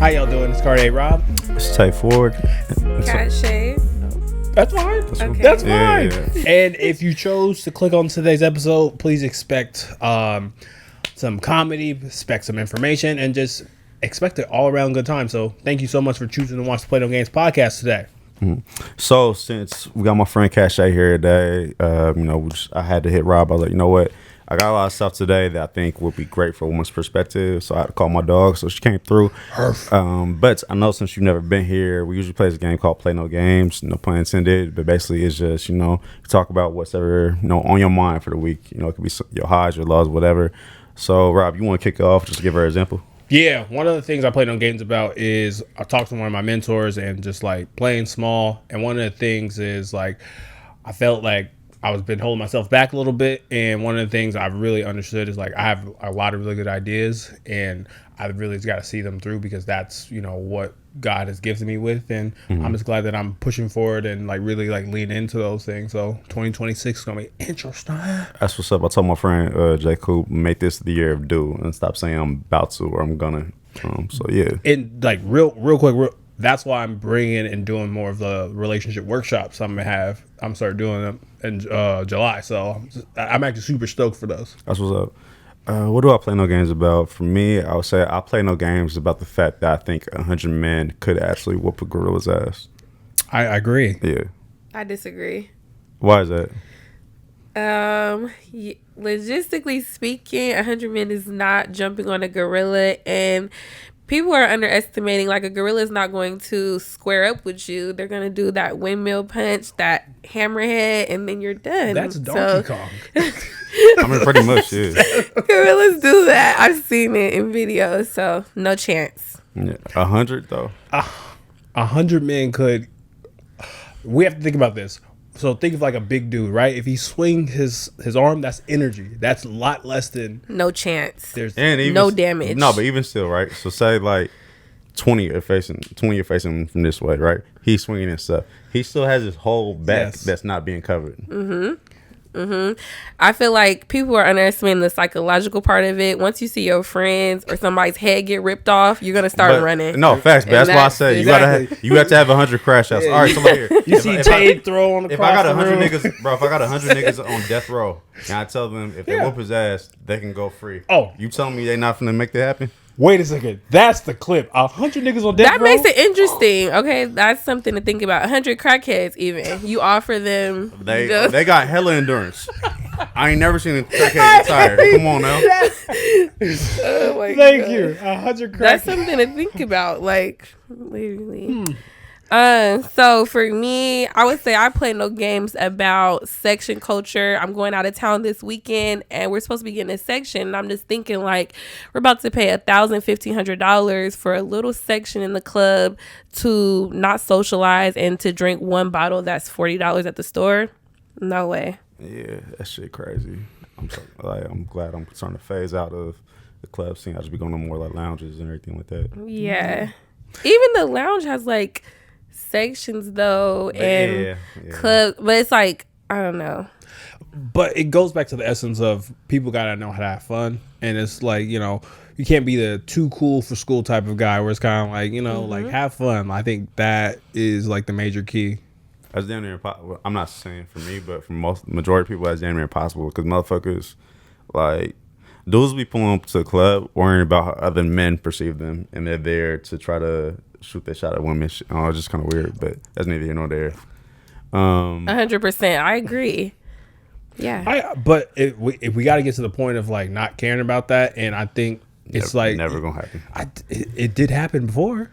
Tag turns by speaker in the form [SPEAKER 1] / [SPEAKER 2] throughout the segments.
[SPEAKER 1] How y'all doing? It's Cardi Rob.
[SPEAKER 2] It's Tay Ford.
[SPEAKER 3] Kashe.
[SPEAKER 1] That's fine.
[SPEAKER 3] Okay.
[SPEAKER 1] That's fine.
[SPEAKER 2] Yeah.
[SPEAKER 1] And if you chose to click on today's episode, please expect some comedy, expect some information, and just expect an all-around good time. So thank you so much for choosing to watch the Play No Games podcast today.
[SPEAKER 2] So since we got my friend Kashe here today, I had to hit Rob. I was like, you know what? I got a lot of stuff today that I think would be great for a woman's perspective. So I had to call my dog. So she came through. But I know since you've never been here, we usually play this game called Play No Games. No pun intended. But basically it's just, talk about what's ever, on your mind for the week. It could be your highs, your lows, whatever. So Rob, you want to kick it off? Just give her an example.
[SPEAKER 1] Yeah, one of the things I played on games about is I talked to one of my mentors and just like playing small. And one of the things is like I felt like I was been holding myself back a little bit. And one of the things I've really understood is like I have a lot of really good ideas and I really just got to see them through because that's, what God has gifted me with. And I'm just glad that I'm pushing forward and like really like lean into those things. So 2026 is going to be interesting.
[SPEAKER 2] That's what's up. I told my friend Jay Coop, make this the year of do and stop saying I'm about to or I'm gonna. So yeah. And
[SPEAKER 1] like real quick, that's why I'm bringing and doing more of the relationship workshops I'm starting doing them in July. So I'm actually super stoked for those.
[SPEAKER 2] That's what's up. What do I play no games about? For me, I would say I play no games about the fact that I think 100 men could actually whoop a gorilla's ass.
[SPEAKER 1] I agree.
[SPEAKER 2] Yeah.
[SPEAKER 3] I disagree.
[SPEAKER 2] Why is that?
[SPEAKER 3] Logistically speaking, 100 men is not jumping on a gorilla, and people are underestimating, like, a gorilla is not going to square up with you. They're going to do that windmill punch, that hammerhead, and then you're done.
[SPEAKER 1] That's Donkey Kong.
[SPEAKER 2] I mean, pretty much, yeah.
[SPEAKER 3] Gorillas do that. I've seen it in videos, so no chance.
[SPEAKER 2] Yeah. 100, though?
[SPEAKER 1] 100 men could... We have to think about this. So think of like a big dude, right? If he swing his arm, that's energy. That's a lot less than...
[SPEAKER 3] No chance.
[SPEAKER 1] There's
[SPEAKER 3] no damage.
[SPEAKER 2] No, but even still, right? So say like 20 are facing from this way, right? He's swinging and stuff. He still has his whole back that's not being covered.
[SPEAKER 3] I feel like people are underestimating the psychological part of it. Once you see your friends or somebody's head get ripped off, you're gonna start running.
[SPEAKER 2] No, facts. But that's why I say you have to have 100 crash outs. All right, so look here.
[SPEAKER 1] You see Tay throw on the
[SPEAKER 2] If I got 100 niggas, bro, if I got 100 niggas on death row, and I tell them if they whoop his ass, they can go free.
[SPEAKER 1] Oh,
[SPEAKER 2] you telling me they not finna make that happen?
[SPEAKER 1] Wait a second. That's the clip. 100 niggas on death row?
[SPEAKER 3] That makes it interesting. Okay, that's something to think about. 100 crackheads even. You offer them...
[SPEAKER 2] They got hella endurance. I ain't never seen a crackhead get tired. Come on now.
[SPEAKER 3] Oh my
[SPEAKER 1] Thank
[SPEAKER 3] God.
[SPEAKER 1] you. 100 crackheads.
[SPEAKER 3] That's something to think about. Like, literally. So for me, I would say I play no games about section culture. I'm going out of town this weekend and we're supposed to be getting a section. And I'm just thinking like we're about to pay $1,500 for a little section in the club to not socialize and to drink one bottle that's $40 at the store. No way.
[SPEAKER 2] Yeah, that shit crazy. I'm glad I'm starting to phase out of the club scene. I should be going to more like lounges and everything like that.
[SPEAKER 3] Yeah. Even the lounge has like sections though and club, but it's like I don't know.
[SPEAKER 1] But it goes back to the essence of people gotta know how to have fun, and it's like you can't be the too cool for school type of guy where it's kind of like like have fun. I think that is like the major key.
[SPEAKER 2] That's damn near impossible. I'm not saying for me, but for majority of people, that's damn near impossible because motherfuckers like dudes be pulling up to the club worrying about how other men perceive them, and they're there to try to shoot their shot at women. It's just kind of weird, but that's neither here nor there.
[SPEAKER 3] 100%. I agree. Yeah.
[SPEAKER 1] But if we got to get to the point of like not caring about that, and I think it's
[SPEAKER 2] never gonna happen.
[SPEAKER 1] It did happen before.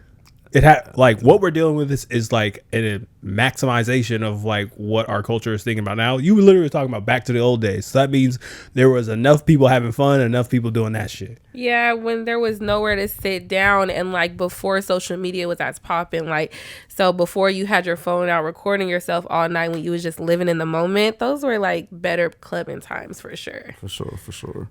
[SPEAKER 1] It had like what we're dealing with is like a maximization of like what our culture is thinking about now. You were literally talking about back to the old days. So that means there was enough people having fun, enough people doing that shit.
[SPEAKER 3] Yeah, when there was nowhere to sit down and like before social media was as popping, like so before you had your phone out recording yourself all night when you was just living in the moment, those were like better clubbing times for sure. For
[SPEAKER 2] sure.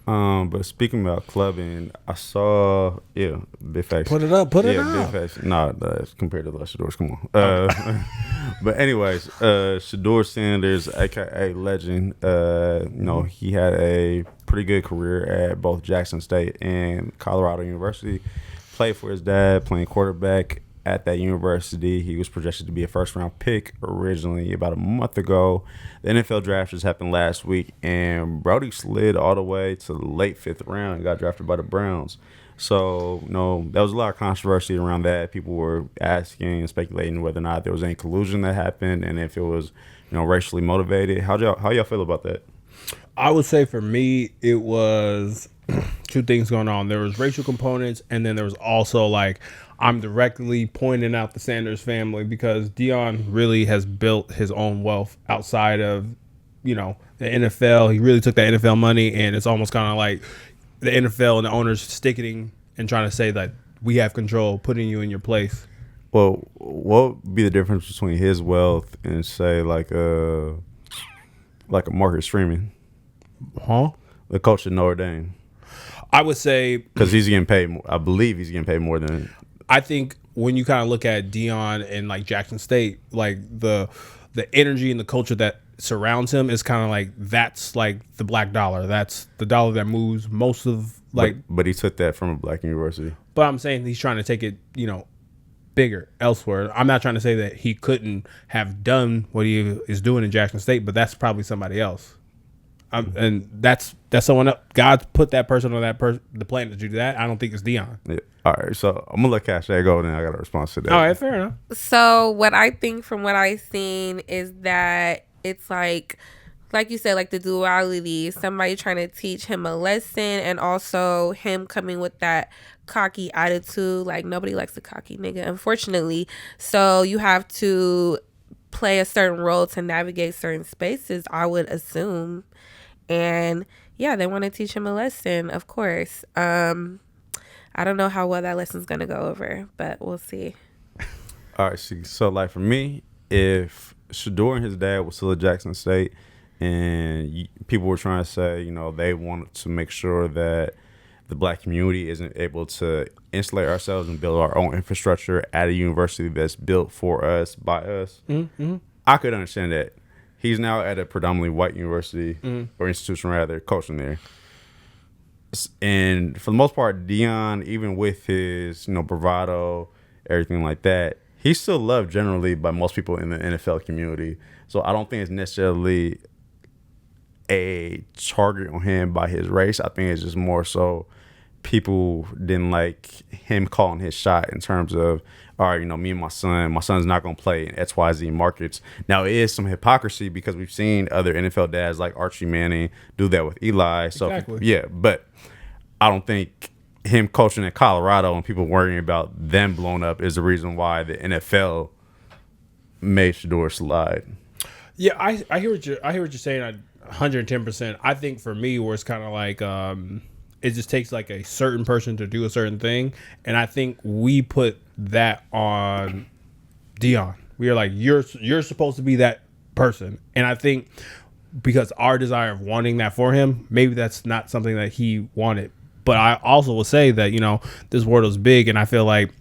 [SPEAKER 2] But speaking about clubbing, I saw big facts.
[SPEAKER 1] Put it up.
[SPEAKER 2] Big facts. Nah, compared to the Shedeur's, come on. But anyways, Shedeur Sanders, aka Legend, he had a pretty good career at both Jackson State and Colorado University. played for his dad, playing quarterback at that university. He was projected to be a first-round pick originally about a month ago. The NFL draft just happened last week, and Brody slid all the way to the late 5th round and got drafted by the Browns. So, there was a lot of controversy around that. People were asking and speculating whether or not there was any collusion that happened and if it was, racially motivated. How y'all feel about that?
[SPEAKER 1] I would say for me, it was two things going on. There was racial components, and then there was also like I'm directly pointing out the Sanders family because Deion really has built his own wealth outside of, the NFL. He really took that NFL money, and it's almost kind of like the NFL and the owners sticking and trying to say that we have control, putting you in your place.
[SPEAKER 2] Well, what would be the difference between his wealth and say like a Marcus Freeman?
[SPEAKER 1] Huh?
[SPEAKER 2] The coach at Notre Dame.
[SPEAKER 1] I would say
[SPEAKER 2] because he's getting paid. I believe he's getting paid more than.
[SPEAKER 1] I think when you kind of look at Deion and like Jackson State, like the energy and the culture that surrounds him is kind of like that's like the black dollar. That's the dollar that moves most of like.
[SPEAKER 2] But he took that from a black university.
[SPEAKER 1] But I'm saying he's trying to take it, bigger elsewhere. I'm not trying to say that he couldn't have done what he is doing in Jackson State, but that's probably somebody else. And that's someone else. God put that person on the planet to do that. I don't think it's Deion.
[SPEAKER 2] Yeah. All right, so I'm gonna let Kashe go, then I got a response to that.
[SPEAKER 1] All right, fair enough.
[SPEAKER 3] So what I think from what I've seen is that it's like you said, like the duality, somebody trying to teach him a lesson and also him coming with that cocky attitude. Like nobody likes a cocky nigga, unfortunately. So you have to play a certain role to navigate certain spaces, I would assume. And yeah, they want to teach him a lesson, of course. I don't know how well that lesson's going to go over, but we'll see.
[SPEAKER 2] All right, so like for me, if Shedeur and his dad was still at Jackson State and people were trying to say, they wanted to make sure that the black community isn't able to insulate ourselves and build our own infrastructure at a university that's built for us, by us, I could understand that. He's now at a predominantly white university or institution, rather, coaching there. And for the most part, Deion, even with his, bravado, everything like that, he's still loved generally by most people in the NFL community. So I don't think it's necessarily a target on him by his race. I think it's just more so people didn't like him calling his shot in terms of, all right, me and my son's not going to play in XYZ markets. Now, it is some hypocrisy because we've seen other NFL dads like Archie Manning do that with Eli. So,
[SPEAKER 1] exactly.
[SPEAKER 2] Yeah, but I don't think him coaching in Colorado and people worrying about them blowing up is the reason why the NFL made Shedeur slide.
[SPEAKER 1] Yeah, I hear what you're saying. 110%. I think for me, where it's kind of like it just takes like a certain person to do a certain thing, and I think we put that on Deion. We are like, you're supposed to be that person, and I think because our desire of wanting that for him, maybe that's not something that he wanted. But I also will say that this world is big, and I feel like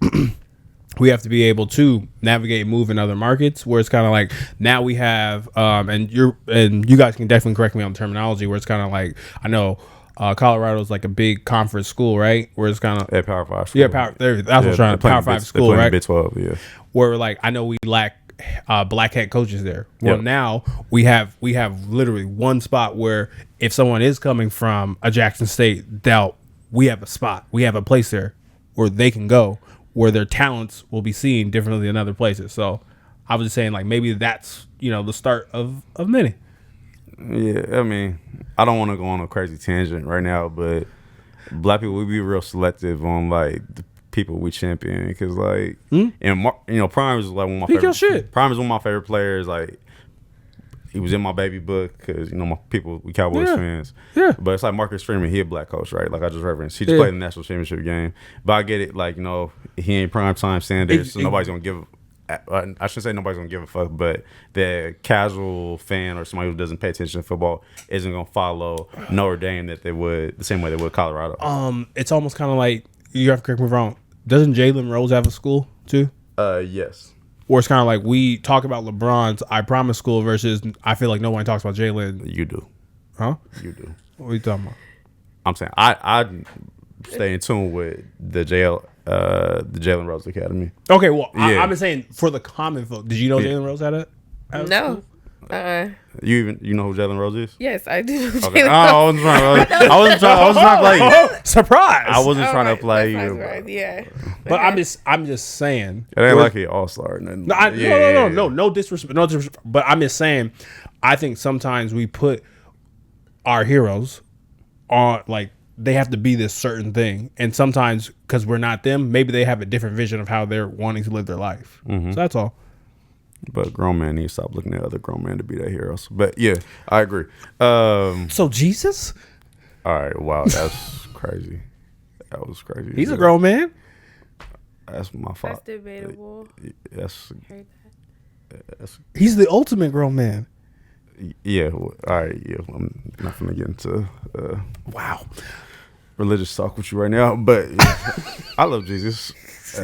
[SPEAKER 1] we have to be able to navigate and move in other markets where it's kind of like now we have and you guys can definitely correct me on the terminology, where it's kind of like I know Colorado is like a big conference school, right? Where it's kind of
[SPEAKER 2] Power 5 school.
[SPEAKER 1] Yeah, that's what I'm trying to Power 5 school, right?
[SPEAKER 2] Big 12, yeah.
[SPEAKER 1] Where like I know we lack black head coaches there. Well, now we have literally one spot where if someone is coming from a Jackson State, we have a spot, we have a place there where they can go, where their talents will be seen differently than other places. So I was just saying, like, maybe that's, the start of many.
[SPEAKER 2] Yeah, I mean, I don't want to go on a crazy tangent right now, but black people, we be real selective on, like, the people we champion. Because, like, and Prime is, like, one of my favorite.
[SPEAKER 1] Shit.
[SPEAKER 2] Prime is one of my favorite players. Like, he was in my baby book because, my people, we Cowboys fans.
[SPEAKER 1] Yeah.
[SPEAKER 2] But it's like Marcus Freeman, he a black coach, right? Like I just referenced. He just played the national championship game. But I get it, like, he ain't primetime Sanders, so nobody's going to give I shouldn't say nobody's going to give a fuck, but the casual fan or somebody who doesn't pay attention to football isn't going to follow Notre Dame the same way they would Colorado.
[SPEAKER 1] It's almost kind of like, you have to correct me if I'm wrong, doesn't Jalen Rose have a school too?
[SPEAKER 2] Yes.
[SPEAKER 1] Or it's kind of like we talk about LeBron's I Promise School versus I feel like no one talks about Jalen.
[SPEAKER 2] You do.
[SPEAKER 1] Huh?
[SPEAKER 2] You do.
[SPEAKER 1] What are you talking about?
[SPEAKER 2] I'm saying I stay in tune with the the Jalen Rose Academy.
[SPEAKER 1] Okay, well,
[SPEAKER 2] Yeah.
[SPEAKER 1] I've been saying for the common folk. Did you know Jalen Rose had a
[SPEAKER 3] No.
[SPEAKER 2] You know who Jalen Rose is?
[SPEAKER 3] Yes, I do.
[SPEAKER 2] Okay. I wasn't trying to play you.
[SPEAKER 1] Surprise!
[SPEAKER 2] I wasn't trying to play you.
[SPEAKER 3] Right. Yeah.
[SPEAKER 1] But I'm just saying.
[SPEAKER 2] It ain't like he all-star.
[SPEAKER 1] No disrespect. No disrespect. But I'm just saying, I think sometimes we put our heroes on, like, they have to be this certain thing. And sometimes, because we're not them, maybe they have a different vision of how they're wanting to live their life.
[SPEAKER 2] Mm-hmm.
[SPEAKER 1] So that's all.
[SPEAKER 2] But grown man need to stop looking at other grown men to be their heroes. But yeah, I agree.
[SPEAKER 1] So Jesus?
[SPEAKER 2] All right, wow, that's crazy. That was crazy.
[SPEAKER 1] He's a grown man.
[SPEAKER 2] That's my fault.
[SPEAKER 3] That's debatable.
[SPEAKER 2] That's
[SPEAKER 1] He's the ultimate grown man.
[SPEAKER 2] yeah. All right, yeah. I'm not gonna get into
[SPEAKER 1] Wow.
[SPEAKER 2] religious talk with you right now, but yeah, I love Jesus.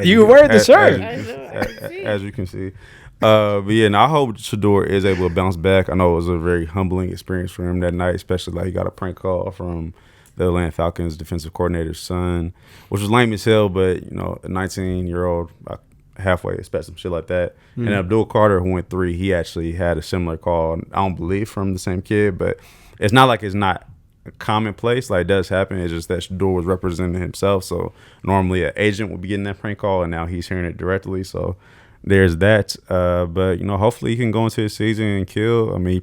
[SPEAKER 1] You wear the shirt.
[SPEAKER 2] As you can see. But yeah, and I hope Shedeur is able to bounce back. I know it was a very humbling experience for him that night, especially like he got a prank call from the Atlanta Falcons defensive coordinator's son, which was lame as hell, but you know, a 19-year-old halfway expect some shit like that. Mm-hmm. And Abdul Carter, who went 3, he actually had a similar call. I don't believe from the same kid, but it's not like it's not commonplace. Like, it does happen. It's just that Shedeur was representing himself. So normally an agent would be getting that prank call, and now he's hearing it directly. So there's that. But, you know, hopefully he can go into his season and kill. I mean,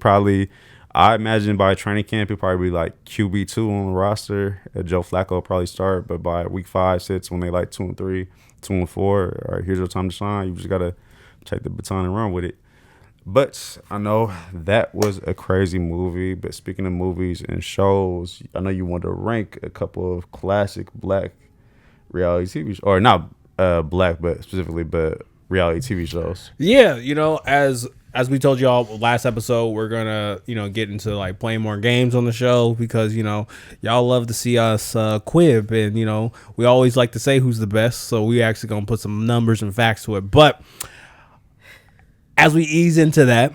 [SPEAKER 2] I imagine by training camp, he'll probably be like QB2 on the roster. Joe Flacco will probably start, but by week 5, 6, when they like 2 and 3, 2 and 4, all right, here's your time to shine. You just got to take the baton and run with it. But I know that was a crazy movie. But speaking of movies and shows, I know you want to rank a couple of classic black reality TV shows, or not black, but specifically, but reality TV shows.
[SPEAKER 1] Yeah, you know, as we told y'all last episode, we're gonna, you know, get into like playing more games on the show because, you know, y'all love to see us quib, and, you know, we always like to say who's the best, so we actually gonna put some numbers and facts to it. But as we ease into that,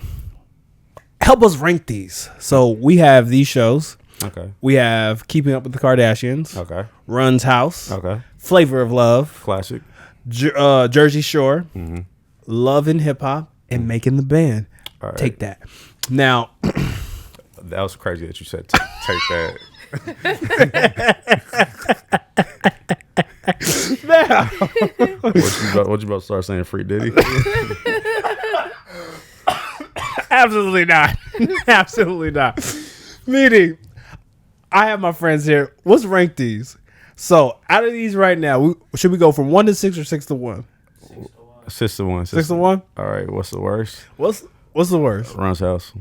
[SPEAKER 1] help us rank these. So we have these shows.
[SPEAKER 2] Okay.
[SPEAKER 1] We have Keeping Up with the Kardashians.
[SPEAKER 2] Okay.
[SPEAKER 1] Run's House.
[SPEAKER 2] Okay.
[SPEAKER 1] Flavor of Love.
[SPEAKER 2] Classic.
[SPEAKER 1] Jersey Shore.
[SPEAKER 2] Mm-hmm.
[SPEAKER 1] Love and Hip Hop. And Making the Band.
[SPEAKER 2] All right.
[SPEAKER 1] Take that. Now,
[SPEAKER 2] that was crazy that you said take that.
[SPEAKER 1] now,
[SPEAKER 2] what you about to start saying? Free Diddy?
[SPEAKER 1] absolutely not. Absolutely not. Meaning, I have my friends here. Let's rank these. So, out of these right now, should we go from 1 to 6 or 6 to 1?
[SPEAKER 2] 6 to 1.
[SPEAKER 1] 6 to 1?
[SPEAKER 2] All right. What's the worst?
[SPEAKER 1] What's the worst?
[SPEAKER 2] Run's House.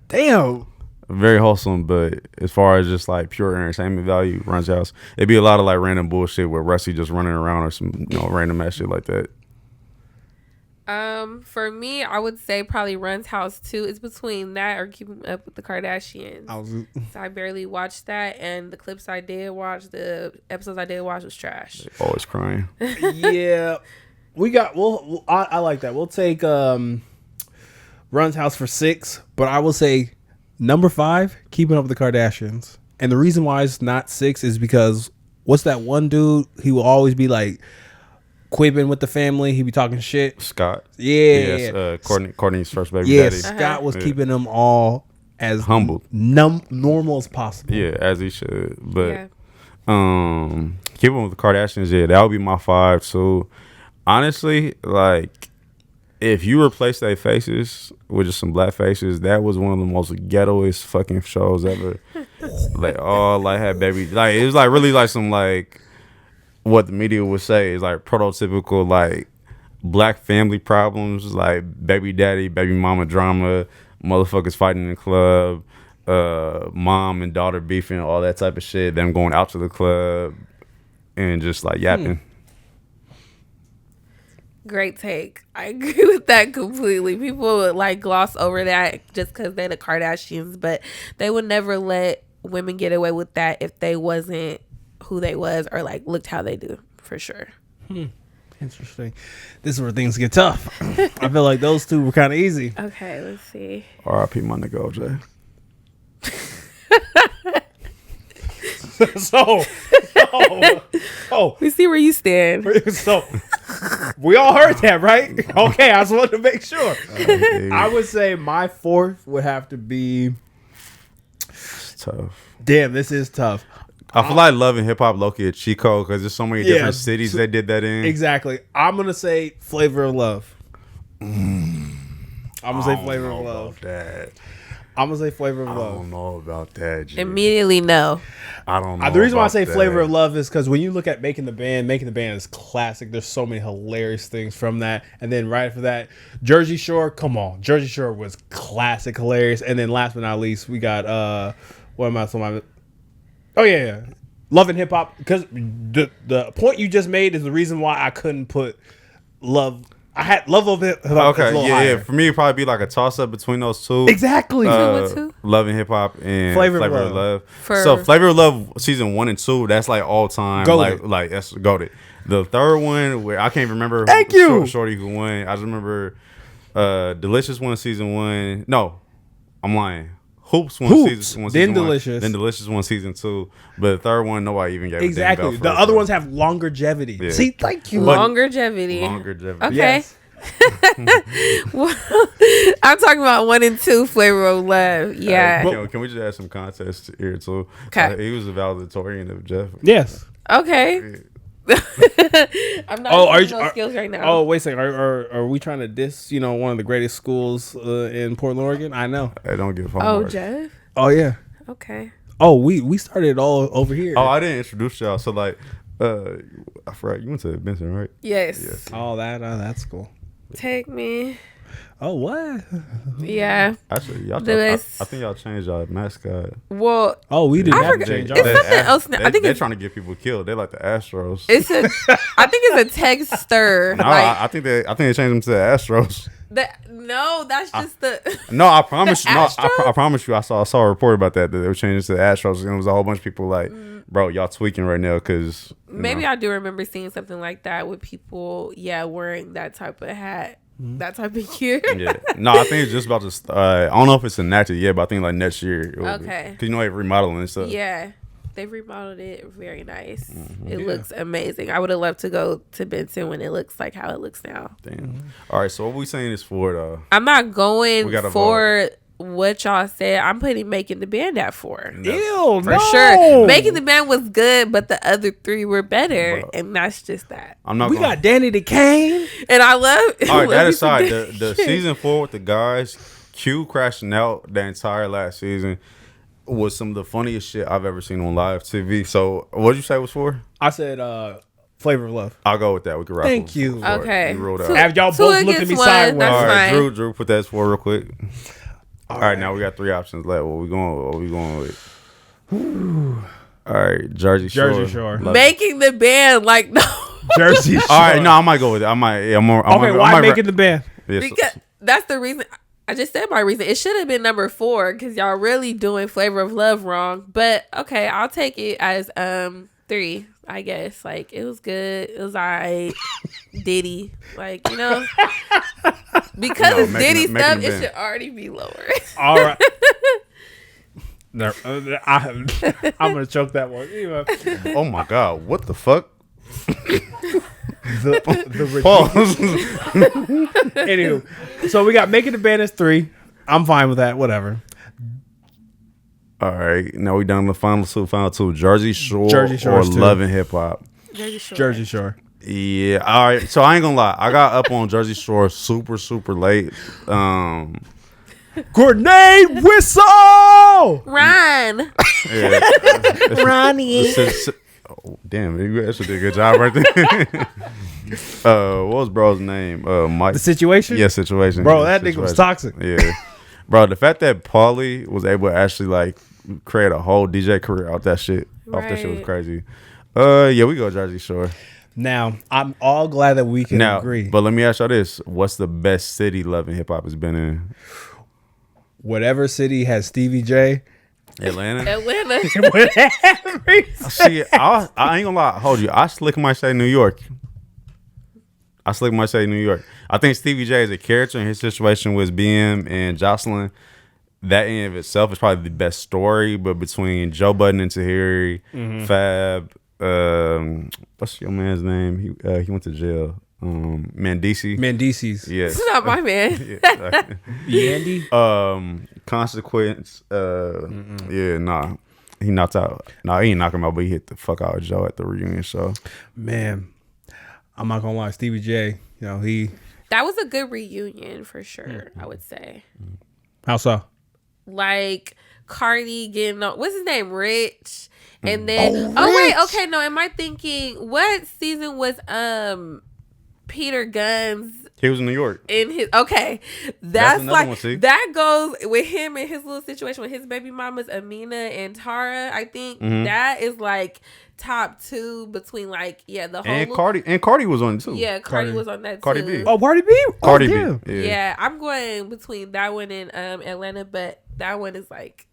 [SPEAKER 1] Damn.
[SPEAKER 2] Very wholesome, but as far as just like pure entertainment value, Run's House. It'd be a lot of like random bullshit with Rusty just running around or some, you know, random ass shit like that.
[SPEAKER 3] For me, I would say probably Run's House too. It's between that or Keeping Up with the Kardashians. So I barely watched that, and the clips I did watch, the episodes I did watch, was trash.
[SPEAKER 2] Always crying.
[SPEAKER 1] Yeah, I like that. We'll take Run's House for 6, but I will say number 5, Keeping Up with the Kardashians. And the reason why it's not 6 is because what's that one dude? He will always be like quibbing with the family. He be talking shit.
[SPEAKER 2] Scott.
[SPEAKER 1] Yeah.
[SPEAKER 2] Yes, Courtney's first baby daddy.
[SPEAKER 1] Scott was keeping them all as
[SPEAKER 2] humbled,
[SPEAKER 1] normal as possible.
[SPEAKER 2] Yeah, as he should. But Keeping with the Kardashians, yeah, that would be my 5 too. Honestly, like, if you replace their faces with just some black faces, that was one of the most ghettoest fucking shows ever. Like, all like had baby, like, it was like really like some like what the media would say is like prototypical like black family problems, like baby daddy, baby mama drama, motherfuckers fighting in the club, mom and daughter beefing, all that type of shit. Them going out to the club and just like yapping.
[SPEAKER 3] Great take. I agree with that completely. People would like gloss over that just because they're the Kardashians, but they would never let women get away with that if they wasn't who they was or like looked how they do, for sure.
[SPEAKER 1] Interesting. This is where things get tough. I feel like those two were kind of easy.
[SPEAKER 3] Okay, let's see.
[SPEAKER 2] R.I.P. my nigga OJ.
[SPEAKER 1] So Oh,
[SPEAKER 3] We see where you stand.
[SPEAKER 1] so we all heard that, right? Okay, I just wanted to make sure. I would say my fourth would have to be.
[SPEAKER 2] It's tough.
[SPEAKER 1] Damn, this is tough.
[SPEAKER 2] I feel like Love and Hip Hop low-key a cheat code because there's so many different cities that did that in.
[SPEAKER 1] Exactly. I'm gonna say Flavor of Love. I'm gonna say Flavor of Love. I'm gonna say Flavor of
[SPEAKER 2] I
[SPEAKER 1] Love.
[SPEAKER 2] don't know about that. G.
[SPEAKER 3] Immediately no.
[SPEAKER 2] I don't know.
[SPEAKER 1] The reason why I
[SPEAKER 2] about
[SPEAKER 1] say
[SPEAKER 2] that.
[SPEAKER 1] Flavor of Love is because when you look at Making the Band is classic. There's so many hilarious things from that. And then right after that, Jersey Shore, come on. Jersey Shore was classic, hilarious. And then last but not least, we got, what am I talking about? Oh, yeah. Love and Hip Hop. Because the point you just made is the reason why I couldn't put Love. I had Love of Hip Hop.
[SPEAKER 2] Okay, yeah. For me, it'd probably be like a toss-up between those two.
[SPEAKER 1] Exactly.
[SPEAKER 3] What two?
[SPEAKER 2] Love and Hip Hop and
[SPEAKER 1] Flavor
[SPEAKER 2] Flavor
[SPEAKER 1] of
[SPEAKER 2] of Love.
[SPEAKER 3] For-
[SPEAKER 2] So Flavor of Love season 1 and 2, that's like all time.
[SPEAKER 1] Goated.
[SPEAKER 2] Like that's goated. The third one where I can't remember
[SPEAKER 1] Thank you.
[SPEAKER 2] Shorty who won. I just remember Delicious won season 1. No, I'm lying. Hoops won season 1.
[SPEAKER 1] Then Delicious.
[SPEAKER 2] Then Delicious won season 2. But the third one, nobody even gave a damn
[SPEAKER 1] Exactly.
[SPEAKER 2] about
[SPEAKER 1] The
[SPEAKER 2] first
[SPEAKER 1] other
[SPEAKER 2] one.
[SPEAKER 1] ones have longevity.
[SPEAKER 2] Yeah.
[SPEAKER 1] See, thank you.
[SPEAKER 3] Longevity.
[SPEAKER 2] Longevity.
[SPEAKER 3] Okay.
[SPEAKER 1] Yes.
[SPEAKER 3] Well, I'm talking about 1 and 2 Flavor of Love. Yeah.
[SPEAKER 2] Can we just add some context here too?
[SPEAKER 3] Okay.
[SPEAKER 2] He was a valedictorian of Jeff.
[SPEAKER 1] Yes.
[SPEAKER 3] Okay. I'm not using those skills right now.
[SPEAKER 1] Oh, wait a second. Are we trying to diss, one of the greatest schools in Portland, Oregon? I know.
[SPEAKER 2] I don't give
[SPEAKER 3] Oh,
[SPEAKER 2] homework.
[SPEAKER 3] Jeff.
[SPEAKER 1] Oh, yeah.
[SPEAKER 3] Okay.
[SPEAKER 1] Oh, we started it all over here.
[SPEAKER 2] Oh, I didn't introduce y'all. So like, I forgot you went to Benson, right?
[SPEAKER 3] Yes.
[SPEAKER 1] Oh, that's cool.
[SPEAKER 3] Take me.
[SPEAKER 1] Oh, what?
[SPEAKER 3] Yeah.
[SPEAKER 2] Actually, y'all. I think y'all changed y'all mascot.
[SPEAKER 3] Well,
[SPEAKER 1] Oh, we did
[SPEAKER 3] I
[SPEAKER 1] not
[SPEAKER 3] forgot-
[SPEAKER 1] change
[SPEAKER 3] it's
[SPEAKER 1] ours.
[SPEAKER 3] something else now. I think
[SPEAKER 2] they're
[SPEAKER 3] it's-
[SPEAKER 2] trying to get people killed. They like the Astros.
[SPEAKER 3] it's a. I think it's a texter.
[SPEAKER 2] No, I think they changed them to the Astros.
[SPEAKER 3] No, that's just the.
[SPEAKER 2] No, I promise you. No,
[SPEAKER 3] Astros?
[SPEAKER 2] I promise you. I saw a report about that they were changing to the Astros, and it was a whole bunch of people like, bro, y'all tweaking right now because
[SPEAKER 3] Maybe I do remember seeing something like that with people, wearing that type of hat, that type of gear.
[SPEAKER 2] Yeah. No, I think it's just about to. I don't know if it's enacted yet, but I think like next year.
[SPEAKER 3] Okay.
[SPEAKER 2] Because they're remodeling and stuff.
[SPEAKER 3] Yeah, they've remodeled it. Very nice. It looks amazing. I would have loved to go to Benson when it looks like how it looks now.
[SPEAKER 2] Damn. All right. So what we saying is for though?
[SPEAKER 3] I'm not going
[SPEAKER 2] We gotta
[SPEAKER 3] for what y'all said. I'm putting Making the Band at 4.
[SPEAKER 1] Ew,
[SPEAKER 3] For sure. Making the Band was good, but the other 3 were better.
[SPEAKER 2] Bro.
[SPEAKER 3] And that's just that.
[SPEAKER 2] I'm not.
[SPEAKER 1] We got Danny the Kane.
[SPEAKER 3] And I love
[SPEAKER 2] All right,
[SPEAKER 3] love
[SPEAKER 2] that
[SPEAKER 3] me some
[SPEAKER 2] aside,
[SPEAKER 3] Danny.
[SPEAKER 2] the season 4 with the guys, Q crashing out the entire last season was some of the funniest shit I've ever seen on live TV. So, what did you say it was for?
[SPEAKER 1] I said Flavor of Love.
[SPEAKER 2] I'll go with that. We can rock.
[SPEAKER 1] Thank
[SPEAKER 2] with-
[SPEAKER 1] you.
[SPEAKER 2] for it.
[SPEAKER 3] Okay.
[SPEAKER 2] You rolled
[SPEAKER 3] Two-
[SPEAKER 2] out.
[SPEAKER 1] Have y'all
[SPEAKER 3] two
[SPEAKER 1] both looked at
[SPEAKER 3] against
[SPEAKER 1] me
[SPEAKER 3] one,
[SPEAKER 1] sideways.
[SPEAKER 3] that's
[SPEAKER 2] All right,
[SPEAKER 3] fine.
[SPEAKER 2] Drew, put that as 4 real quick. All right, now we got 3 options left. What we going with? All right, Jersey Shore.
[SPEAKER 1] Jersey Shore.
[SPEAKER 2] Love it.
[SPEAKER 3] Making the Band, like, no.
[SPEAKER 1] Jersey Shore.
[SPEAKER 2] All right, no, I might go with it. I might. Yeah,
[SPEAKER 1] Okay, why Making the Band?
[SPEAKER 3] Because that's the reason. I just said my reason. It should have been number 4 because y'all really doing Flavor of Love wrong. But okay, I'll take it as 3. I guess like it was good. It was alright. Diddy, like because it's Diddy
[SPEAKER 2] Making
[SPEAKER 3] stuff,
[SPEAKER 2] the
[SPEAKER 3] it
[SPEAKER 2] Band.
[SPEAKER 3] should already be lower.
[SPEAKER 1] All right. No, I'm gonna choke that one.
[SPEAKER 2] Oh my God, what the fuck?
[SPEAKER 1] The
[SPEAKER 2] Pause.
[SPEAKER 1] Anywho, so we got Making the Band as 3. I'm fine with that. Whatever.
[SPEAKER 2] All right, now we down to the final two. Jersey Shore,
[SPEAKER 1] Jersey Shore
[SPEAKER 2] or
[SPEAKER 1] is 2.
[SPEAKER 2] Love and Hip Hop.
[SPEAKER 3] Jersey Shore.
[SPEAKER 1] Jersey Shore.
[SPEAKER 2] Yeah, all right. So I ain't gonna lie, I got up on Jersey Shore super late.
[SPEAKER 1] Grenade whistle.
[SPEAKER 3] Ryan.
[SPEAKER 2] Yeah.
[SPEAKER 3] Ronnie.
[SPEAKER 2] Oh, damn, you actually did a good job right there. What was bro's name? Mike.
[SPEAKER 1] The Situation.
[SPEAKER 2] Yeah, Situation.
[SPEAKER 1] Bro,
[SPEAKER 2] Yeah,
[SPEAKER 1] that nigga was
[SPEAKER 2] Situation.
[SPEAKER 1] toxic.
[SPEAKER 2] Yeah, bro. The fact that Paulie was able to actually like create a whole DJ career off that shit, off that shit was
[SPEAKER 3] Right.
[SPEAKER 2] crazy. Yeah, we go Jersey Shore.
[SPEAKER 1] Now I'm all glad that we can agree.
[SPEAKER 2] But let me ask y'all this: what's the best city Love and Hip Hop has been in?
[SPEAKER 1] Whatever city has Stevie J.
[SPEAKER 2] Atlanta.
[SPEAKER 3] Atlanta.
[SPEAKER 2] See, I ain't gonna lie. Hold you. I slick might say New York. I think Stevie J is a character, and his situation with BM and Jocelyn, that in of itself is probably the best story. But between Joe Budden and Tahiri, Fab, What's your man's name? He went to jail. Mandisi.
[SPEAKER 1] Mendices.
[SPEAKER 2] Yes.
[SPEAKER 3] It's not my man.
[SPEAKER 1] Yandy.
[SPEAKER 2] Consequence. Yeah, nah. He knocked out. Nah, he ain't knock him out, but he hit the fuck out of Joe at the reunion show.
[SPEAKER 1] Man, I'm not gonna lie, Stevie J. You know
[SPEAKER 3] That was a good reunion for sure. I would say.
[SPEAKER 1] How so?
[SPEAKER 3] Like Cardi getting on, what's his name, Rich, and then wait, okay, no, am I thinking what season was Peter Guns?
[SPEAKER 2] He was in New York.
[SPEAKER 3] In his that's like
[SPEAKER 2] one,
[SPEAKER 3] that goes with him and his little situation with his baby mamas Amina and Tara. I think that is like top 2 between like the whole
[SPEAKER 2] Cardi was on it too.
[SPEAKER 3] Yeah, Cardi was on that
[SPEAKER 2] Cardi
[SPEAKER 3] too.
[SPEAKER 2] B.
[SPEAKER 1] Oh, Cardi B.
[SPEAKER 2] Cardi B.
[SPEAKER 3] Yeah, I'm going between that one and Atlanta, but that one is like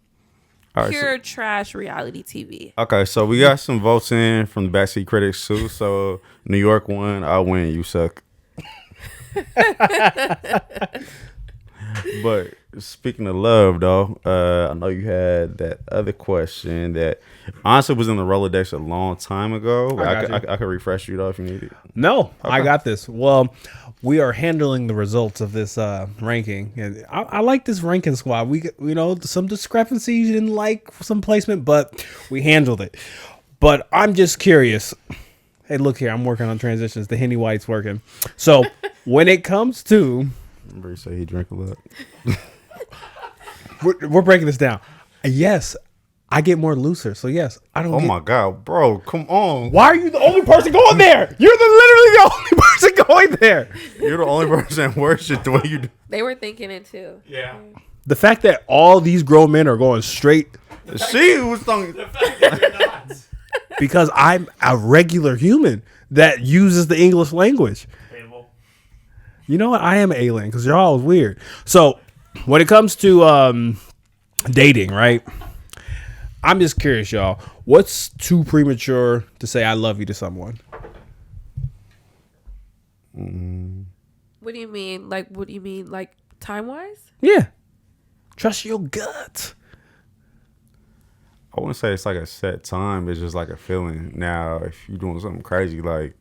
[SPEAKER 3] pure trash reality TV.
[SPEAKER 2] Okay, so we got some votes in from the backseat critics too. So New York won. I win. You suck. But speaking of love, though, I know you had that other question that honestly was in the Rolodex a long time ago. I could refresh you though if you need it.
[SPEAKER 1] No, I got this. Well, we are handling the results of this ranking, and I like this ranking squad. We some discrepancies, you didn't like some placement, but we handled it. But I'm just curious. Hey, look here, I'm working on transitions. The Henny White's working. So when it comes to,
[SPEAKER 2] remember you say he drank a lot.
[SPEAKER 1] we're breaking this down. Yes, I get more looser. So yes, I don't.
[SPEAKER 2] Oh my god, bro, come on.
[SPEAKER 1] Why are you the only person going there? You're literally the only person going there.
[SPEAKER 2] You're the only person that worship the way you do.
[SPEAKER 3] They were thinking it too.
[SPEAKER 1] Yeah. The fact that all these grown men are going straight.
[SPEAKER 2] She was talking.
[SPEAKER 1] The fact that you're not. Because I'm a regular human that uses the English language. You know what? I am an alien because you're always weird. So when it comes to dating, right? I'm just curious, y'all. What's too premature to say I love you to someone?
[SPEAKER 3] What do you mean? Like, what do you mean? Like, time-wise?
[SPEAKER 1] Yeah. Trust your gut.
[SPEAKER 2] I wouldn't say it's like a set time. It's just like a feeling. Now, if you're doing something crazy, like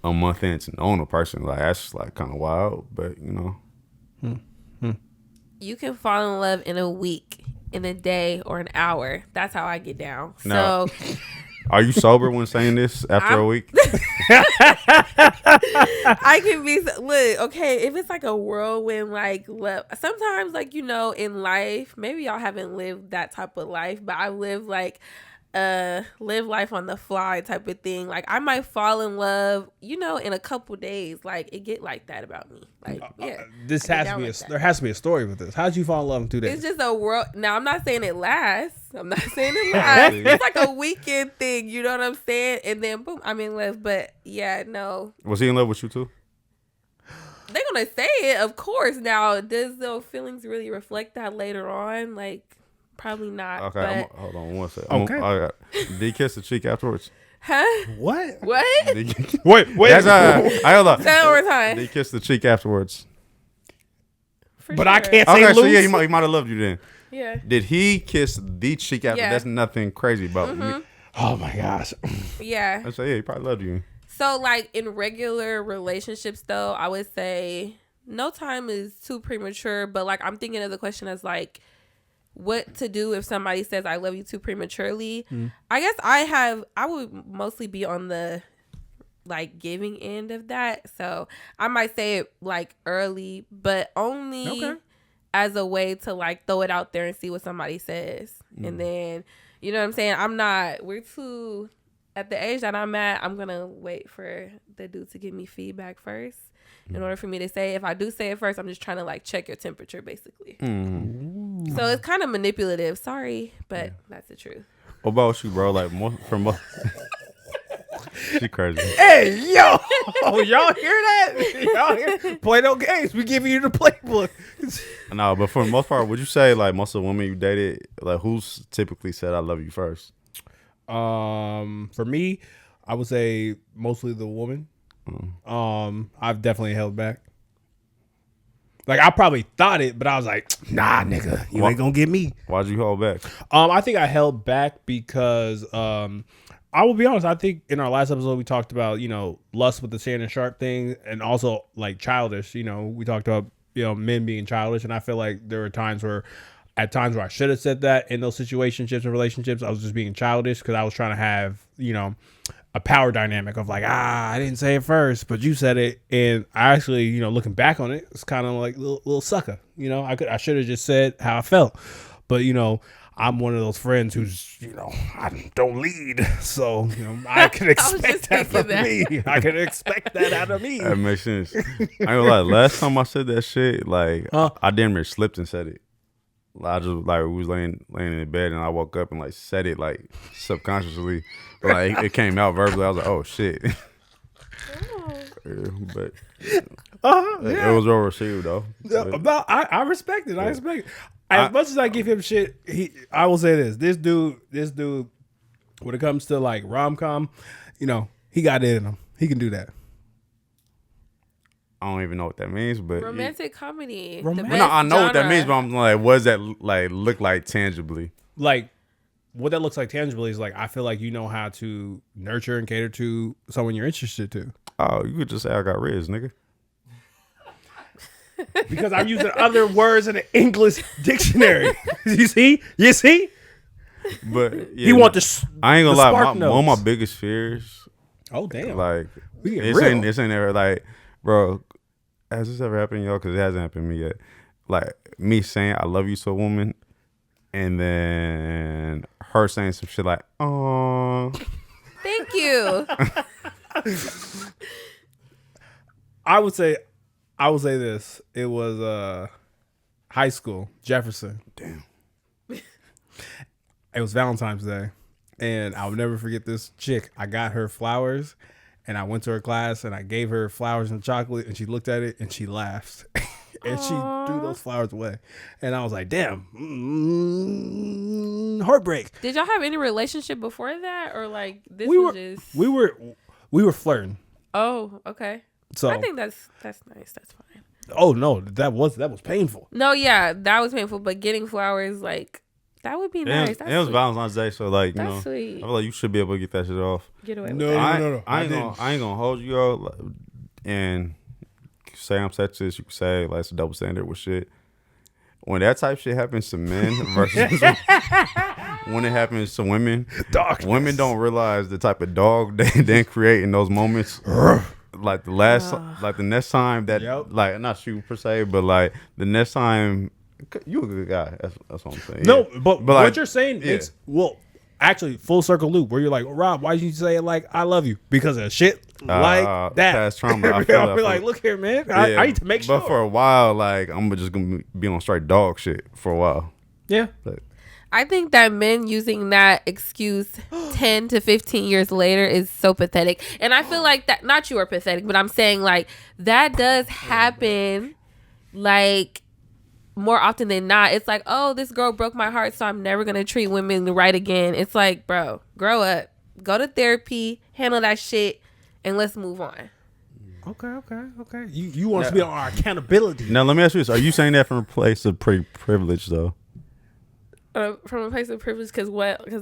[SPEAKER 2] a month into knowing a person, like that's just like kind of wild. But you know,
[SPEAKER 3] you can fall in love in a week, in a day, or an hour. That's how I get down.
[SPEAKER 2] Now,
[SPEAKER 3] so,
[SPEAKER 2] are you sober when saying this after a week?
[SPEAKER 3] I can be look okay if it's like a whirlwind like love. Sometimes like in life, maybe y'all haven't lived that type of life, but I live like live life on the fly type of thing. Like I might fall in love, in a couple days. Like it get like that about me. Like
[SPEAKER 1] this has to be there has to be a story with this. How'd you fall in love in 2 days?
[SPEAKER 3] It's just a world. Now I'm not saying it lasts. It's like a weekend thing. You know what I'm saying? And then boom, I'm in love. But yeah, no.
[SPEAKER 2] Was he in love with you too?
[SPEAKER 3] They're gonna say it, of course. Now, does those feelings really reflect that later on? Like, probably not.
[SPEAKER 2] Okay, hold on one second.
[SPEAKER 1] Okay.
[SPEAKER 2] Did he kiss the cheek afterwards?
[SPEAKER 3] Huh?
[SPEAKER 1] What?
[SPEAKER 2] Wait. That's hold on.
[SPEAKER 3] Say it one more time.
[SPEAKER 2] Did he kiss the cheek afterwards?
[SPEAKER 3] But
[SPEAKER 1] I can't say
[SPEAKER 2] Okay,
[SPEAKER 1] loose.
[SPEAKER 2] so yeah, he might have loved you then.
[SPEAKER 3] Yeah.
[SPEAKER 2] Did he kiss the cheek after?
[SPEAKER 3] Yeah.
[SPEAKER 2] That's nothing crazy about me.
[SPEAKER 1] Oh my gosh.
[SPEAKER 3] Yeah.
[SPEAKER 2] I say, yeah, he probably loved you.
[SPEAKER 3] So, like, in regular relationships, though, I would say no time is too premature. But, like, I'm thinking of the question as, like, what to do if somebody says I love you too prematurely. I guess I would mostly be on the, like, giving end of that. So, I might say it, like, early, but only as a way to, like, throw it out there and see what somebody says. And then, you know what I'm saying? We're too... At the age that I'm at, I'm going to wait for the dude to give me feedback first in order for me to say. If I do say it first, I'm just trying to like check your temperature basically. So it's kind of manipulative. Sorry, but that's the truth.
[SPEAKER 2] What about you, bro? Like she crazy.
[SPEAKER 1] Hey, yo. Oh, y'all hear that? Y'all hear? Play no games. We giving you the playbook.
[SPEAKER 2] No, but for the most part, would you say like most of the women you dated, like who's typically said I love you first?
[SPEAKER 1] For me, I would say mostly the woman. I've definitely held back. Like I probably thought it, but I was like, nah, nigga, you ain't gonna get me.
[SPEAKER 2] Why'd you hold back?
[SPEAKER 1] I think I held back because I will be honest. I think in our last episode we talked about lust with the Shannon Sharp thing, and also like childish. We talked about men being childish, and I feel like there were times where I should have said that in those situationships and relationships. I was just being childish because I was trying to have a power dynamic of like, I didn't say it first, but you said it, and I actually looking back on it, it's kind of like little sucker. I should have just said how I felt, but I'm one of those friends who's, I don't lead. So, I can expect that from me. I can expect that out of me.
[SPEAKER 2] That makes sense. I ain't gonna lie. Last time I said that shit, like, I damn near slipped and said it. I just, like, we was laying in the bed and I woke up and, like, said it, like, subconsciously. But, like, it came out verbally. I was like, oh, shit. But it was well received, though.
[SPEAKER 1] I respect it. I respect it. As much as I give him shit, I will say this dude, when it comes to like rom-com, he got it in him. He can do that.
[SPEAKER 2] I don't even know what that means, but
[SPEAKER 3] romantic comedy.
[SPEAKER 2] No, I know what that means, but I'm like, what does that like look like tangibly?
[SPEAKER 1] Like, what that looks like tangibly is like, I feel like you know how to nurture and cater to someone you're interested to.
[SPEAKER 2] Oh, you could just say I got riz, nigga.
[SPEAKER 1] Because I'm using other words in the English dictionary. You see?
[SPEAKER 2] But yeah,
[SPEAKER 1] he want the.
[SPEAKER 2] I ain't gonna lie. One of my biggest fears.
[SPEAKER 1] Oh damn!
[SPEAKER 2] Like this ain't ever like, bro. Has this ever happened to y'all? Because it hasn't happened to me yet. Like me saying I love you to a woman, and then her saying some shit like, "Oh,
[SPEAKER 3] thank you."
[SPEAKER 1] I would say this. It was high school, Jefferson.
[SPEAKER 2] Damn.
[SPEAKER 1] It was Valentine's Day, and I'll never forget this chick. I got her flowers, and I went to her class, and I gave her flowers and chocolate, and she looked at it, and she laughed, and she threw those flowers away. And I was like, damn, heartbreak.
[SPEAKER 3] Did y'all have any relationship before that, or like this
[SPEAKER 1] we
[SPEAKER 3] was
[SPEAKER 1] were,
[SPEAKER 3] just...
[SPEAKER 1] We were flirting.
[SPEAKER 3] Oh, okay. So I think that's nice. That's fine.
[SPEAKER 1] Oh no, that was painful.
[SPEAKER 3] No, yeah, that was painful. But getting flowers, like, that would be nice.
[SPEAKER 2] It was Valentine's Day, so like
[SPEAKER 3] that's sweet.
[SPEAKER 2] I feel like you should be able to get that shit off.
[SPEAKER 3] Get away with
[SPEAKER 1] No.
[SPEAKER 2] I ain't gonna hold you out and say I'm sexist. You can say like it's a double standard with shit. When that type shit happens to men versus when it happens to women, women don't realize the type of dog they then create in those moments. Like the next time that like not you per se, but like the next time you a good guy. That's what I'm saying.
[SPEAKER 1] No, but what
[SPEAKER 2] like,
[SPEAKER 1] you're saying is actually full circle loop where you're like, Rob, why did you say it like I love you? Because of shit like that.
[SPEAKER 2] Past trauma.
[SPEAKER 1] I'll be like, look here, man. I need to make sure.
[SPEAKER 2] But for a while, like I'm just gonna be on straight dog shit for a while.
[SPEAKER 1] Yeah.
[SPEAKER 2] But,
[SPEAKER 3] I think that men using that excuse 10 to 15 years later is so pathetic. And I feel like that, not you are pathetic, but I'm saying like that does happen like more often than not. It's like, oh, this girl broke my heart, so I'm never going to treat women right again. It's like, bro, grow up, go to therapy, handle that shit, and let's move on.
[SPEAKER 1] Okay. You want us to be on our accountability.
[SPEAKER 2] Now, let me ask you this. Are you saying that from a place of privilege, though?
[SPEAKER 3] From a place of privilege, because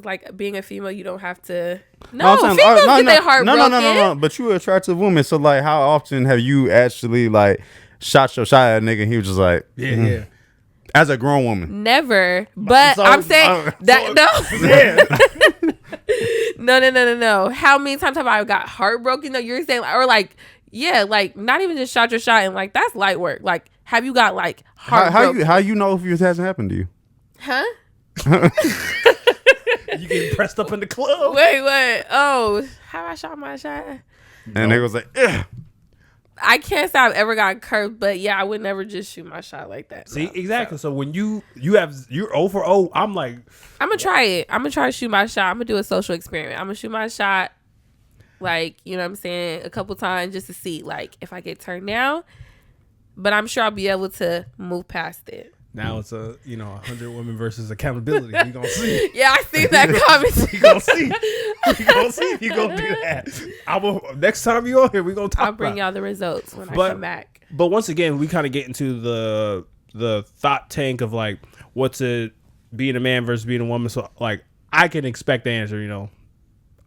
[SPEAKER 3] like being a female, you don't have to. Females get their heart broken.
[SPEAKER 2] No. But you're an attractive woman, so like, how often have you actually like shot your shot at a nigga and he was just like,
[SPEAKER 1] yeah.
[SPEAKER 2] As a grown woman,
[SPEAKER 3] never. But I'm saying no. How many times have I got heartbroken? No, you're saying, or like, yeah, like not even just shot your shot and like that's light work. Like, have you got like heartbroken?
[SPEAKER 2] How you know if it hasn't happened to you?
[SPEAKER 3] Huh?
[SPEAKER 1] You getting pressed up in the club?
[SPEAKER 3] Wait, what? Oh, how I shot my shot?
[SPEAKER 2] And they was like, ugh.
[SPEAKER 3] I can't say I've ever got curved, but yeah, I would never just shoot my shot like that.
[SPEAKER 1] See, exactly. So when you're 0 for 0, I'm like,
[SPEAKER 3] I'm gonna try it. I'm gonna try to shoot my shot. I'm gonna do a social experiment. I'm gonna shoot my shot, like, you know what I'm saying, a couple times just to see like if I get turned down. But I'm sure I'll be able to move past it.
[SPEAKER 1] Now it's 100 women versus accountability. We gonna see.
[SPEAKER 3] Yeah, I see that comment.
[SPEAKER 1] We gonna see. We gonna see if you gonna do that. Next time you on here, we gonna talk.
[SPEAKER 3] I'll bring y'all the results when I come back.
[SPEAKER 1] But once again, we kind of get into the thought tank of like what's it being a man versus being a woman. So like I can expect the answer.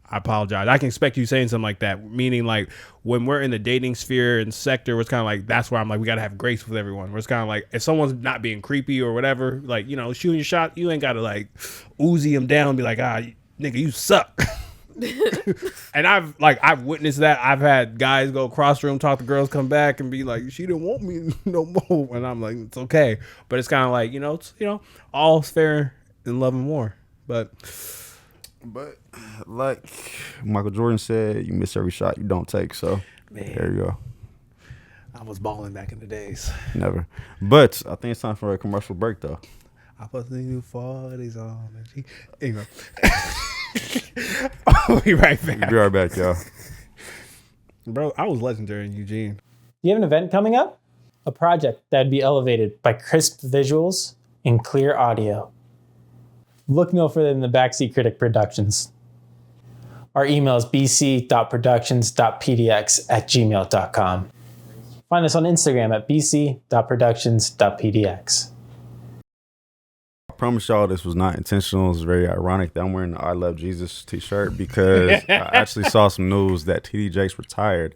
[SPEAKER 1] I apologize. I can expect you saying something like that, meaning like when we're in the dating sphere and sector, it's kind of like that's where I'm like, we got to have grace with everyone. Where it's kind of like if someone's not being creepy or whatever, like, you know, shooting your shot, you ain't got to like oozy them down and be like, nigga, you suck. And I've witnessed that. I've had guys go cross room, talk to girls, come back and be like, she didn't want me no more. And I'm like, it's okay. But it's kind of like, all's fair in love and war. But
[SPEAKER 2] like Michael Jordan said, you miss every shot you don't take. So there you go.
[SPEAKER 1] I was balling back in the days.
[SPEAKER 2] Never. But I think it's time for a commercial break, though.
[SPEAKER 1] I put the new 40s on. Anyway. I'll be right back.
[SPEAKER 2] We'll be right back, y'all.
[SPEAKER 1] Bro, I was legendary in Eugene.
[SPEAKER 4] Do you have an event coming up? A project that'd be elevated by crisp visuals and clear audio. Look no further than the Backseat Critic Productions. Our email is bc.productions.pdx@gmail.com. Find us on Instagram at bc.productions.pdx.
[SPEAKER 2] I promise y'all this was not intentional. It's very ironic that I'm wearing the I Love Jesus t-shirt because I actually saw some news that TD Jakes retired.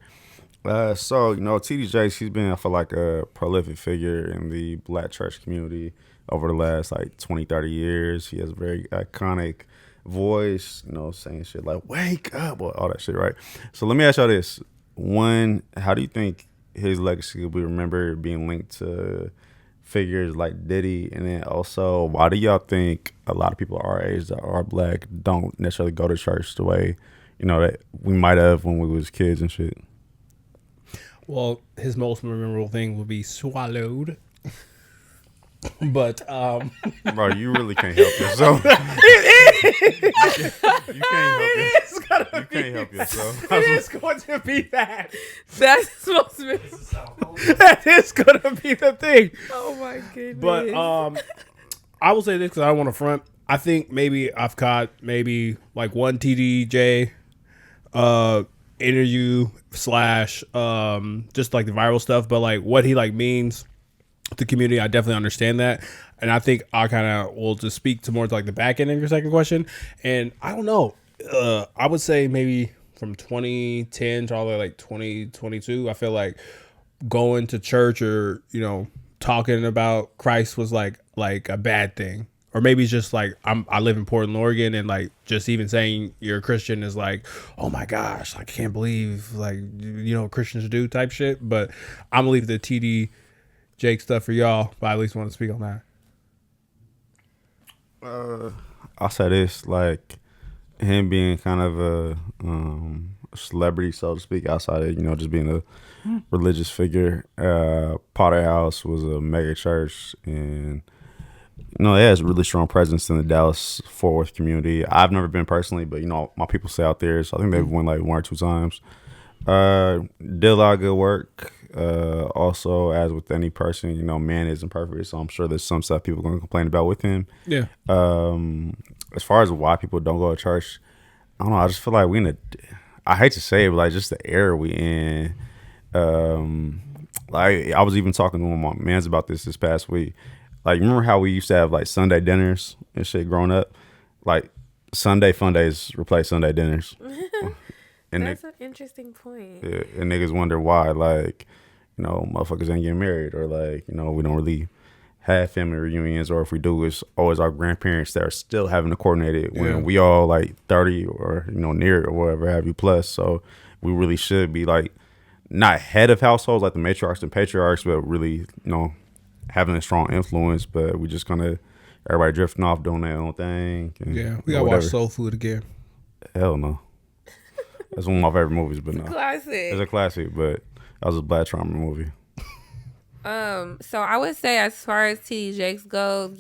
[SPEAKER 2] So, TD Jakes, he's been, I feel like, a prolific figure in the Black church community over the last, 20, 30 years. He has a very iconic voice, saying shit like, wake up, all that shit, right? So let me ask y'all this. One, how do you think his legacy will be remembered being linked to figures like Diddy? And then also, why do y'all think a lot of people our age that are Black don't necessarily go to church the way, that we might have when we was kids and shit?
[SPEAKER 1] Well, his most memorable thing would be swallowed. But
[SPEAKER 2] bro, you really can't help yourself. You can't help yourself.
[SPEAKER 1] It is going to be that.
[SPEAKER 3] That's supposed to be.
[SPEAKER 1] That is going to be the thing.
[SPEAKER 3] Oh my goodness.
[SPEAKER 1] But I will say this because I don't want to front. I think maybe I've caught maybe like one TDJ interview / just like the viral stuff, but like what he like means the community, I definitely understand that. And I think I kind of will just speak to more to like the back end of your second question. And I don't know, I would say maybe from 2010 to all the way like 2022, I feel like going to church or, talking about Christ was like a bad thing. Or maybe it's just like I live in Portland, Oregon, and like just even saying you're a Christian is like, oh my gosh, I can't believe like, Christians do type shit. But I'm gonna leave the TD Jake stuff for y'all, but I at least want to speak on
[SPEAKER 2] that. I'll say this, like him being kind of a celebrity, so to speak, outside of, just being a religious figure. Potter House was a mega church, and it has a really strong presence in the Dallas-Fort Worth community. I've never been personally, but my people stay out there, so I think they've went like 1 or 2 times. Did a lot of good work. Also, as with any person, man isn't perfect, so I'm sure there's some stuff people are going to complain about with him.
[SPEAKER 1] Yeah.
[SPEAKER 2] As far as why people don't go to church, I don't know. I just feel like I hate to say it, but like just the era we in. Like I was even talking to one of my mans about this past week. Like, remember how we used to have like Sunday dinners and shit growing up? Like Sunday fun days replace Sunday dinners.
[SPEAKER 3] And that's an interesting point.
[SPEAKER 2] Yeah, and niggas wonder why, like, motherfuckers ain't getting married, or like, we don't really have family reunions, or if we do, it's always our grandparents that are still having to coordinate it when we all like 30 or near or whatever have you plus. So we really should be like not head of households like the matriarchs and patriarchs, but really having a strong influence. But we just everybody drifting off doing their own thing. And,
[SPEAKER 1] we gotta watch Soul Food again.
[SPEAKER 2] Hell no. That's one of my favorite movies, but no.
[SPEAKER 3] Classic.
[SPEAKER 2] It's a classic, but that was a Black trauma movie.
[SPEAKER 3] So I would say as far as TD Jakes goes,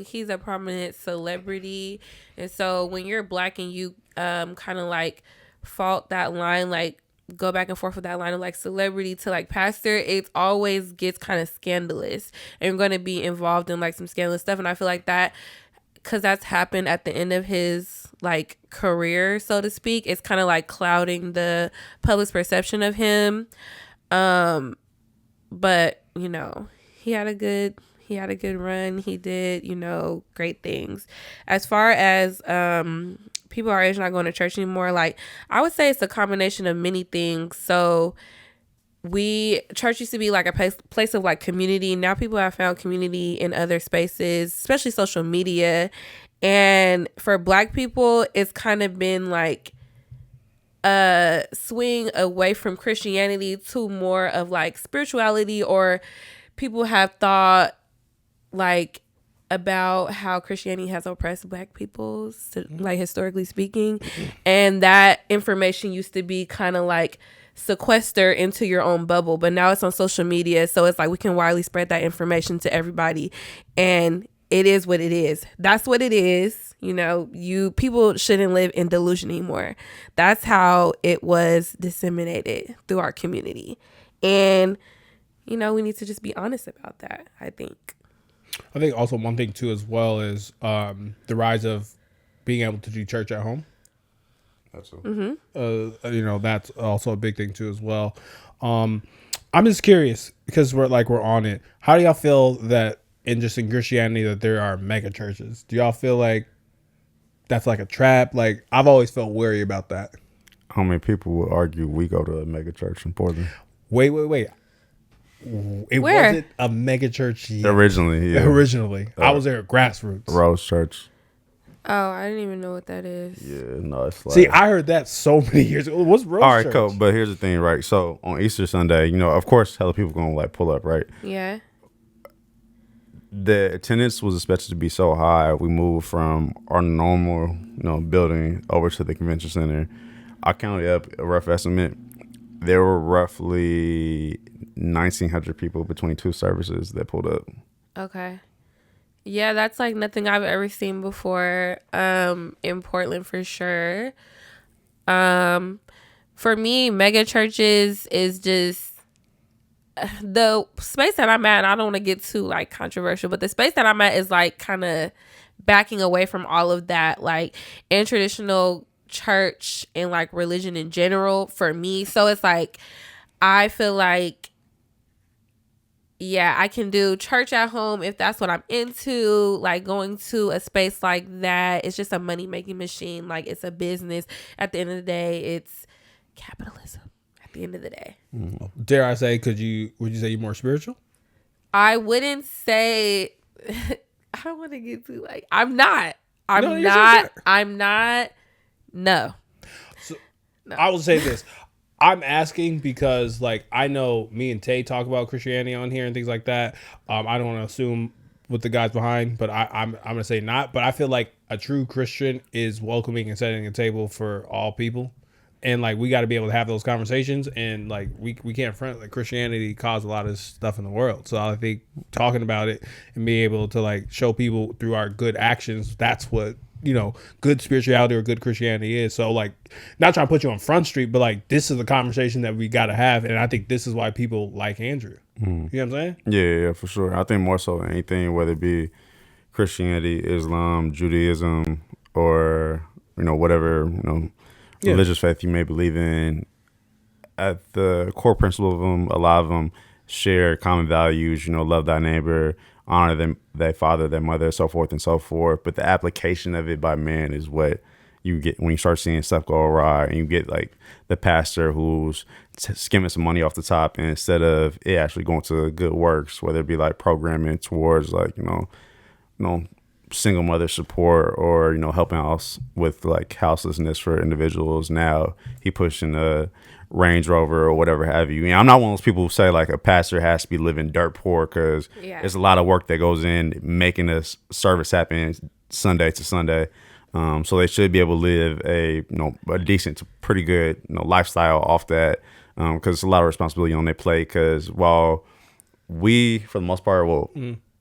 [SPEAKER 3] he's a prominent celebrity. And so when you're Black and you kind of like fault that line, like go back and forth with that line of like celebrity to like pastor, it always gets kind of scandalous. And you're going to be involved in like some scandalous stuff. And I feel like that, because that's happened at the end of his like career, so to speak, it's kind of like clouding the public's perception of him. But he had a good run. He did great things. As far as people our age not going to church anymore. Like, I would say it's a combination of many things. So church used to be like a place of like community. Now people have found community in other spaces, especially social media. And for Black people, it's kind of been like a swing away from Christianity to more of like spirituality, or people have thought like about how Christianity has oppressed Black people, like historically speaking. And that information used to be kind of like sequestered into your own bubble, but now it's on social media. So it's like we can widely spread that information to everybody. And it is what it is. That's what it is. You know, people shouldn't live in delusion anymore. That's how it was disseminated through our community. And, you know, we need to just be honest about that, I think.
[SPEAKER 1] I think also one thing too as well is the rise of being able to do church at home.
[SPEAKER 2] Absolutely.
[SPEAKER 1] You know, that's also a big thing too as well. I'm just curious because we're on it. How do y'all feel that in Christianity that there are mega churches? Do y'all feel like that's like a trap? Like, I've always felt wary about that.
[SPEAKER 2] How many people would argue we go to a mega church in Portland?
[SPEAKER 1] Wait. It
[SPEAKER 3] Where?
[SPEAKER 1] wasn't a mega church yet.
[SPEAKER 2] Originally, yeah.
[SPEAKER 1] I was there at Grassroots.
[SPEAKER 2] Rose Church.
[SPEAKER 3] Oh, I didn't even know what that is.
[SPEAKER 2] Yeah, no, it's like...
[SPEAKER 1] See, I heard that so many years ago. What's Rose
[SPEAKER 2] All right,
[SPEAKER 1] Church?
[SPEAKER 2] cool. But here's the thing, right? So on Easter Sunday, you know, of course, hella people gonna like pull up, right?
[SPEAKER 3] Yeah.
[SPEAKER 2] The attendance was expected to be so high. We moved from our normal, you know, building over to the convention center. I counted up a rough estimate. There were roughly 1,900 people between two services that pulled up.
[SPEAKER 3] Okay. Yeah, that's like nothing I've ever seen before in Portland for sure. For me, mega churches is just the space that I'm at. I don't want to get too like controversial, but the space that I'm at is like kind of backing away from all of that, like in traditional church and like religion in general for me. So it's like, I feel like, yeah, I can do church at home if that's what I'm into. Like going to a space like that, it's just a money making machine. Like it's a business. At the end of the day, it's capitalism. At the end of the day,
[SPEAKER 1] Dare I say, would you say you're more spiritual?
[SPEAKER 3] I wouldn't say. I don't want to get too like. I'm not. No.
[SPEAKER 1] So, no. I will say this. I'm asking because, like, I know me and Tay talk about Christianity on here and things like that. I don't want to assume what the guys behind, but I'm going to say not. But I feel like a true Christian is welcoming and setting a table for all people. And, like, we got to be able to have those conversations. And, like, we can't front, like, Christianity caused a lot of stuff in the world. So I think talking about it and being able to, like, show people through our good actions, that's what, you know, good spirituality or good Christianity is. So, like, not trying to put you on Front Street, but, like, this is the conversation that we got to have. And I think this is why people like Andrew. You know what I'm saying?
[SPEAKER 2] Yeah, for sure. I think more so than anything, whether it be Christianity, Islam, Judaism, or, you know, whatever, you know, religious faith you may believe in, at the core principle of them, a lot of them share common values, you know, love thy neighbor, honor them, their father, their mother, so forth and so forth. But the application of it by man is what you get when you start seeing stuff go awry, and you get like the pastor who's skimming some money off the top, and instead of it actually going to good works, whether it be like programming towards like, you know, single mother support, or, you know, helping out with like houselessness for individuals. Now he pushing a Range Rover or whatever have you. I'm not one of those people who say like a pastor has to be living dirt poor, because there's a lot of work that goes in making this service happen Sunday to Sunday. So they should be able to live a decent to pretty good lifestyle off that, because it's a lot of responsibility on their plate. Because while we, for the most part,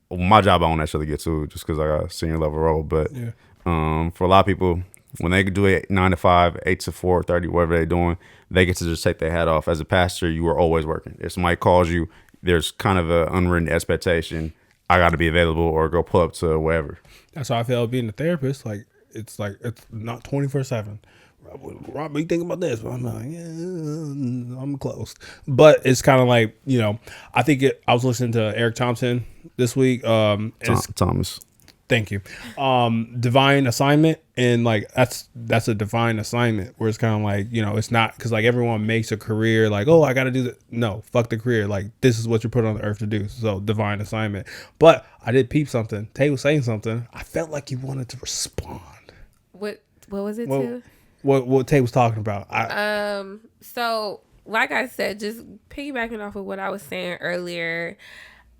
[SPEAKER 2] my job I don't actually get to just because I got a senior level role, but for a lot of people, when they do it 9 to 5, 8 to 4:30, whatever they're doing, they get to just take their hat off. As a pastor, you are always working. If somebody calls you, there's kind of an unwritten expectation. I got to be available or go pull up to wherever.
[SPEAKER 1] That's how I feel being a therapist. Like it's not 24/7. Rob, you think about this? But I'm like, yeah, I'm close. But it's kind of like, you know, I think I was listening to Eric Thompson this week.
[SPEAKER 2] Thomas.
[SPEAKER 1] Thank you. Divine assignment, and like that's a divine assignment where it's kind of like, you know, it's not because like everyone makes a career like, oh, I got to do that. No, fuck the career. Like this is what you're put on the earth to do. So divine assignment. But I did peep something. Tay was saying something. I felt like you wanted to respond.
[SPEAKER 3] What was it too?
[SPEAKER 1] What Tay was talking about.
[SPEAKER 3] So like I said, just piggybacking off of what I was saying earlier,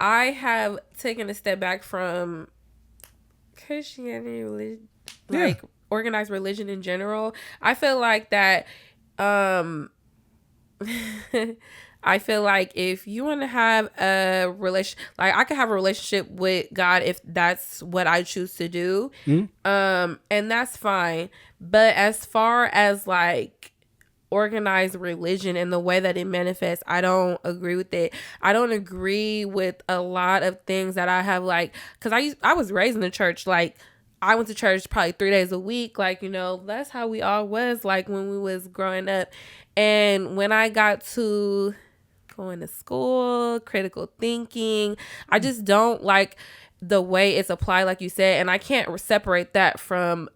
[SPEAKER 3] I have taken a step back from Christianity, religion, like organized religion in general. I feel like that. I feel like if you want to have a relation, like I could have a relationship with God if that's what I choose to do, and that's fine. But as far as like organized religion and the way that it manifests, I don't agree with it. I don't agree with a lot of things that I have, like, because I was raised in the church. Like I went to church probably 3 days a week. Like, you know, that's how we all was like when we was growing up. And when I got to going to school, critical thinking, I just don't like the way it's applied, like you said, and I can't separate that from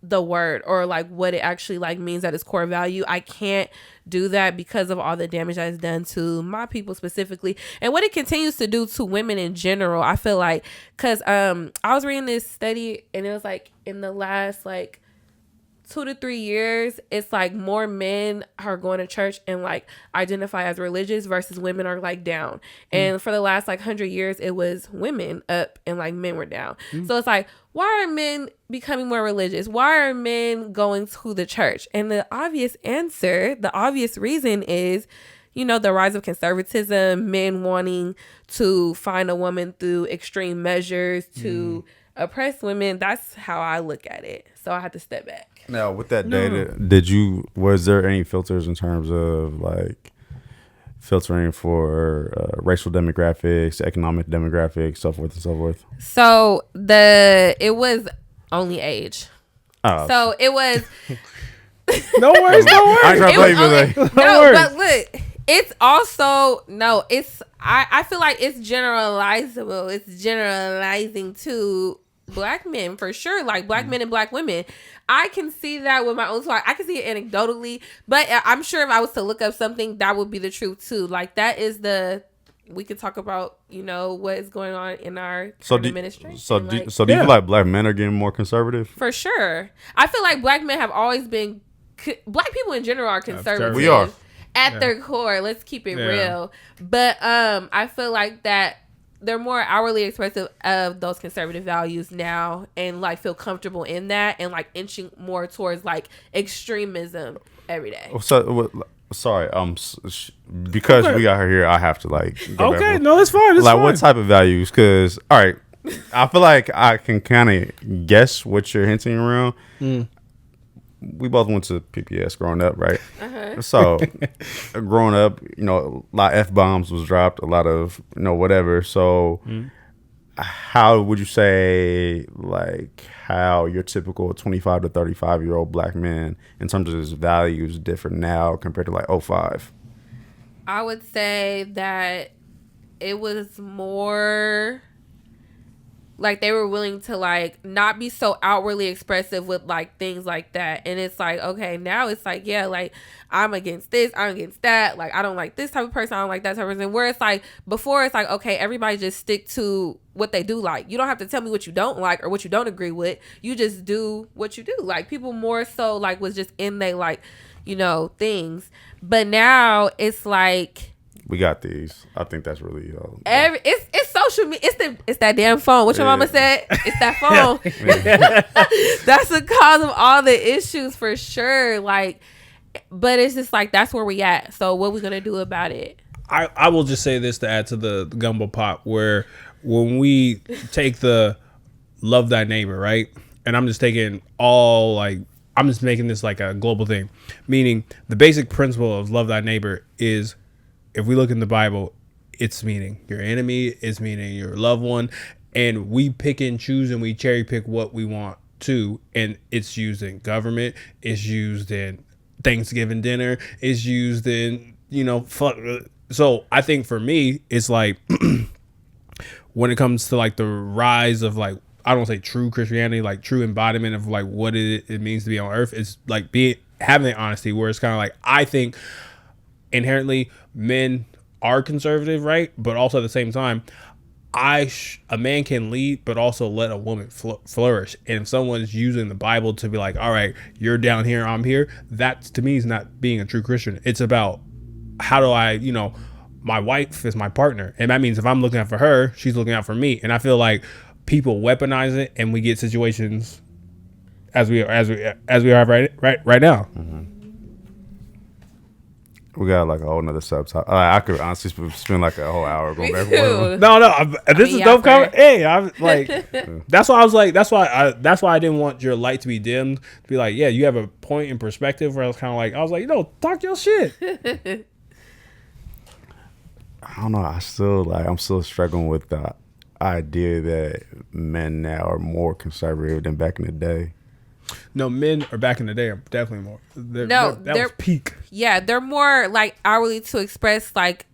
[SPEAKER 3] the word or like what it actually like means at its core value. I can't do that because of all the damage that is done to my people specifically and what it continues to do to women in general. I feel like because I was reading this study and it was like in the last like 2 to 3 years, it's like more men are going to church and like identify as religious versus women are like down. And for the last like 100 years, it was women up and like men were down. So it's like, why are men becoming more religious? Why are men going to the church? And the obvious answer, the obvious reason is, you know, the rise of conservatism, men wanting to find a woman through extreme measures to oppress women. That's how I look at it. So I had to step back.
[SPEAKER 2] Now, with that data, was there any filters in terms of like filtering for racial demographics, economic demographics, so forth and so forth?
[SPEAKER 3] So it was only age.
[SPEAKER 2] Oh.
[SPEAKER 3] So it was.
[SPEAKER 1] No worries.
[SPEAKER 2] I try to play you today.
[SPEAKER 3] No, but look, it's also it's I feel like it's generalizable. It's generalizing to black men for sure, like black men and black women. I can see that with my own thought. I can see it anecdotally, but I'm sure if I was to look up something, that would be the truth too. Like that is we could talk about, you know, what is going on in our administration.
[SPEAKER 2] So do you feel like black men are getting more conservative?
[SPEAKER 3] For sure. I feel like black men have always been, black people in general are conservative.
[SPEAKER 2] We are.
[SPEAKER 3] At their core. Let's keep it real. But I feel like that they're more outwardly expressive of those conservative values now and like feel comfortable in that and like inching more towards like extremism every day.
[SPEAKER 2] So, sorry, because we got her here, I have to like.
[SPEAKER 1] Okay, no, that's fine. That's
[SPEAKER 2] like
[SPEAKER 1] fine.
[SPEAKER 2] What type of values? Because all right, I feel like I can kind of guess what you're hinting around. We both went to PPS growing up, right? So, growing up, you know, a lot of F-bombs was dropped, a lot of, you know, whatever. So, how would you say, like, how your typical 25 to 35-year-old black man, in terms of his values, differ now compared to, like, 05?
[SPEAKER 3] I would say that it was more like they were willing to like not be so outwardly expressive with like things like that. And it's like, okay, now it's like, yeah, like I'm against this, I'm against that, like I don't like this type of person, I don't like that type of person. Where it's like before, it's like, okay, everybody just stick to what they do like. You don't have to tell me what you don't like or what you don't agree with. You just do what you do. Like people more so like was just in they like, you know, things. But now it's like
[SPEAKER 2] we got these. I think that's really
[SPEAKER 3] it's social media. It's that damn phone. What your mama said? It's that phone. That's the cause of all the issues for sure. Like, but it's just like that's where we at. So what we gonna do about it?
[SPEAKER 1] I will just say this to add to the gumbo pot, where when we take the love thy neighbor, right? And I'm just taking all like I'm just making this like a global thing, meaning the basic principle of love thy neighbor is, if we look in the Bible, it's meaning your enemy, it's meaning your loved one, and we pick and choose and we cherry pick what we want to, and it's used in government, it's used in Thanksgiving dinner, it's used in, you know, fuck. So I think for me, it's like when it comes to like the rise of like I don't say true Christianity, like true embodiment of like what it means to be on earth. It's like having honesty, where it's kind of like, I think inherently men are conservative, right? But also at the same time, a man can lead, but also let a woman flourish. And if someone's using the Bible to be like, all right, you're down here, I'm here, that to me is not being a true Christian. It's about, how do I, my wife is my partner, and that means if I'm looking out for her, she's looking out for me. And I feel like people weaponize it, and we get situations as we are right now.
[SPEAKER 2] Mm-hmm. We got like a whole nother subtopic. I could honestly spend like a whole hour going back.
[SPEAKER 1] No, this is dope. Hey, I'm like, that's why I was like, that's why I didn't want your light to be dimmed. To be like, yeah, you have a point in perspective where I was kind of like, talk your shit.
[SPEAKER 2] I don't know. I'm still struggling with the idea that men now are more conservative than back in the day.
[SPEAKER 1] No, men are back in the day are definitely more. They're was peak.
[SPEAKER 3] Yeah, they're more like hourly to express like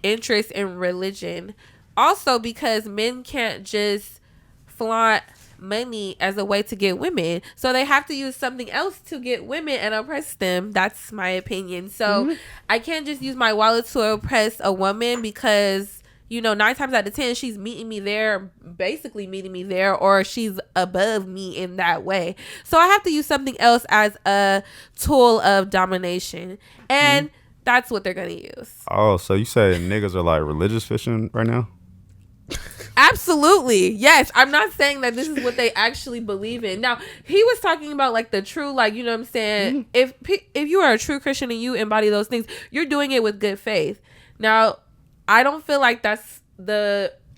[SPEAKER 3] interest in religion. Also, because men can't just flaunt money as a way to get women, so they have to use something else to get women and oppress them. That's my opinion. So I can't just use my wallet to oppress a woman, because 9 times out of 10 she's basically meeting me there, or she's above me in that way. So I have to use something else as a tool of domination, and that's what they're gonna use.
[SPEAKER 2] Oh, so you say niggas are like religious fishing right now?
[SPEAKER 3] Absolutely. Yes. I'm not saying that this is what they actually believe in. Now, he was talking about like the true, like, you know what I'm saying? If you are a true Christian and you embody those things, you're doing it with good faith. Now, I don't feel like that's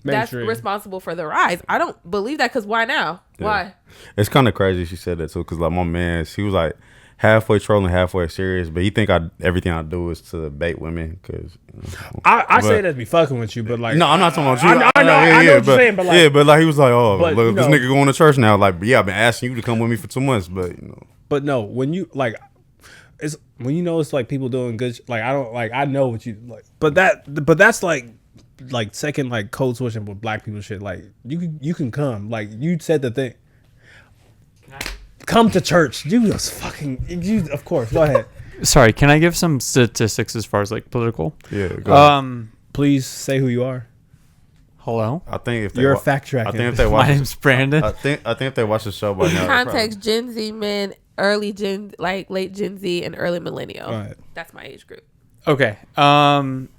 [SPEAKER 3] responsible for the rise. I don't believe that, because why now? Yeah. Why?
[SPEAKER 2] It's kind of crazy she said that too, because like my man, he was like halfway trolling, halfway serious, but he think everything I do is to bait women, because
[SPEAKER 1] I say that to be fucking with you, but like,
[SPEAKER 2] no, I'm not talking about you.
[SPEAKER 1] I know what you're saying, but like,
[SPEAKER 2] but like he was like, oh, look, this nigga going to church now. Like, yeah, I've been asking you to come with me for 2 months, but
[SPEAKER 1] But no, when you like, it's when it's like people doing good. Like I know what you like, but that's like second like code switching with black people shit. Like you can come. Like you said the thing. Come to church. You of course. Go ahead.
[SPEAKER 5] Sorry, can I give some statistics as far as like political?
[SPEAKER 2] Yeah. Go ahead.
[SPEAKER 1] Please say who you are.
[SPEAKER 5] Hello.
[SPEAKER 2] I think if
[SPEAKER 1] you're fact tracking.
[SPEAKER 2] I think if they watch.
[SPEAKER 5] My name's Brandon.
[SPEAKER 2] I think if they watch the show by now.
[SPEAKER 3] Context: Gen Z men, late Gen Z and early millennial.
[SPEAKER 1] Right.
[SPEAKER 3] That's my age group.
[SPEAKER 5] Okay.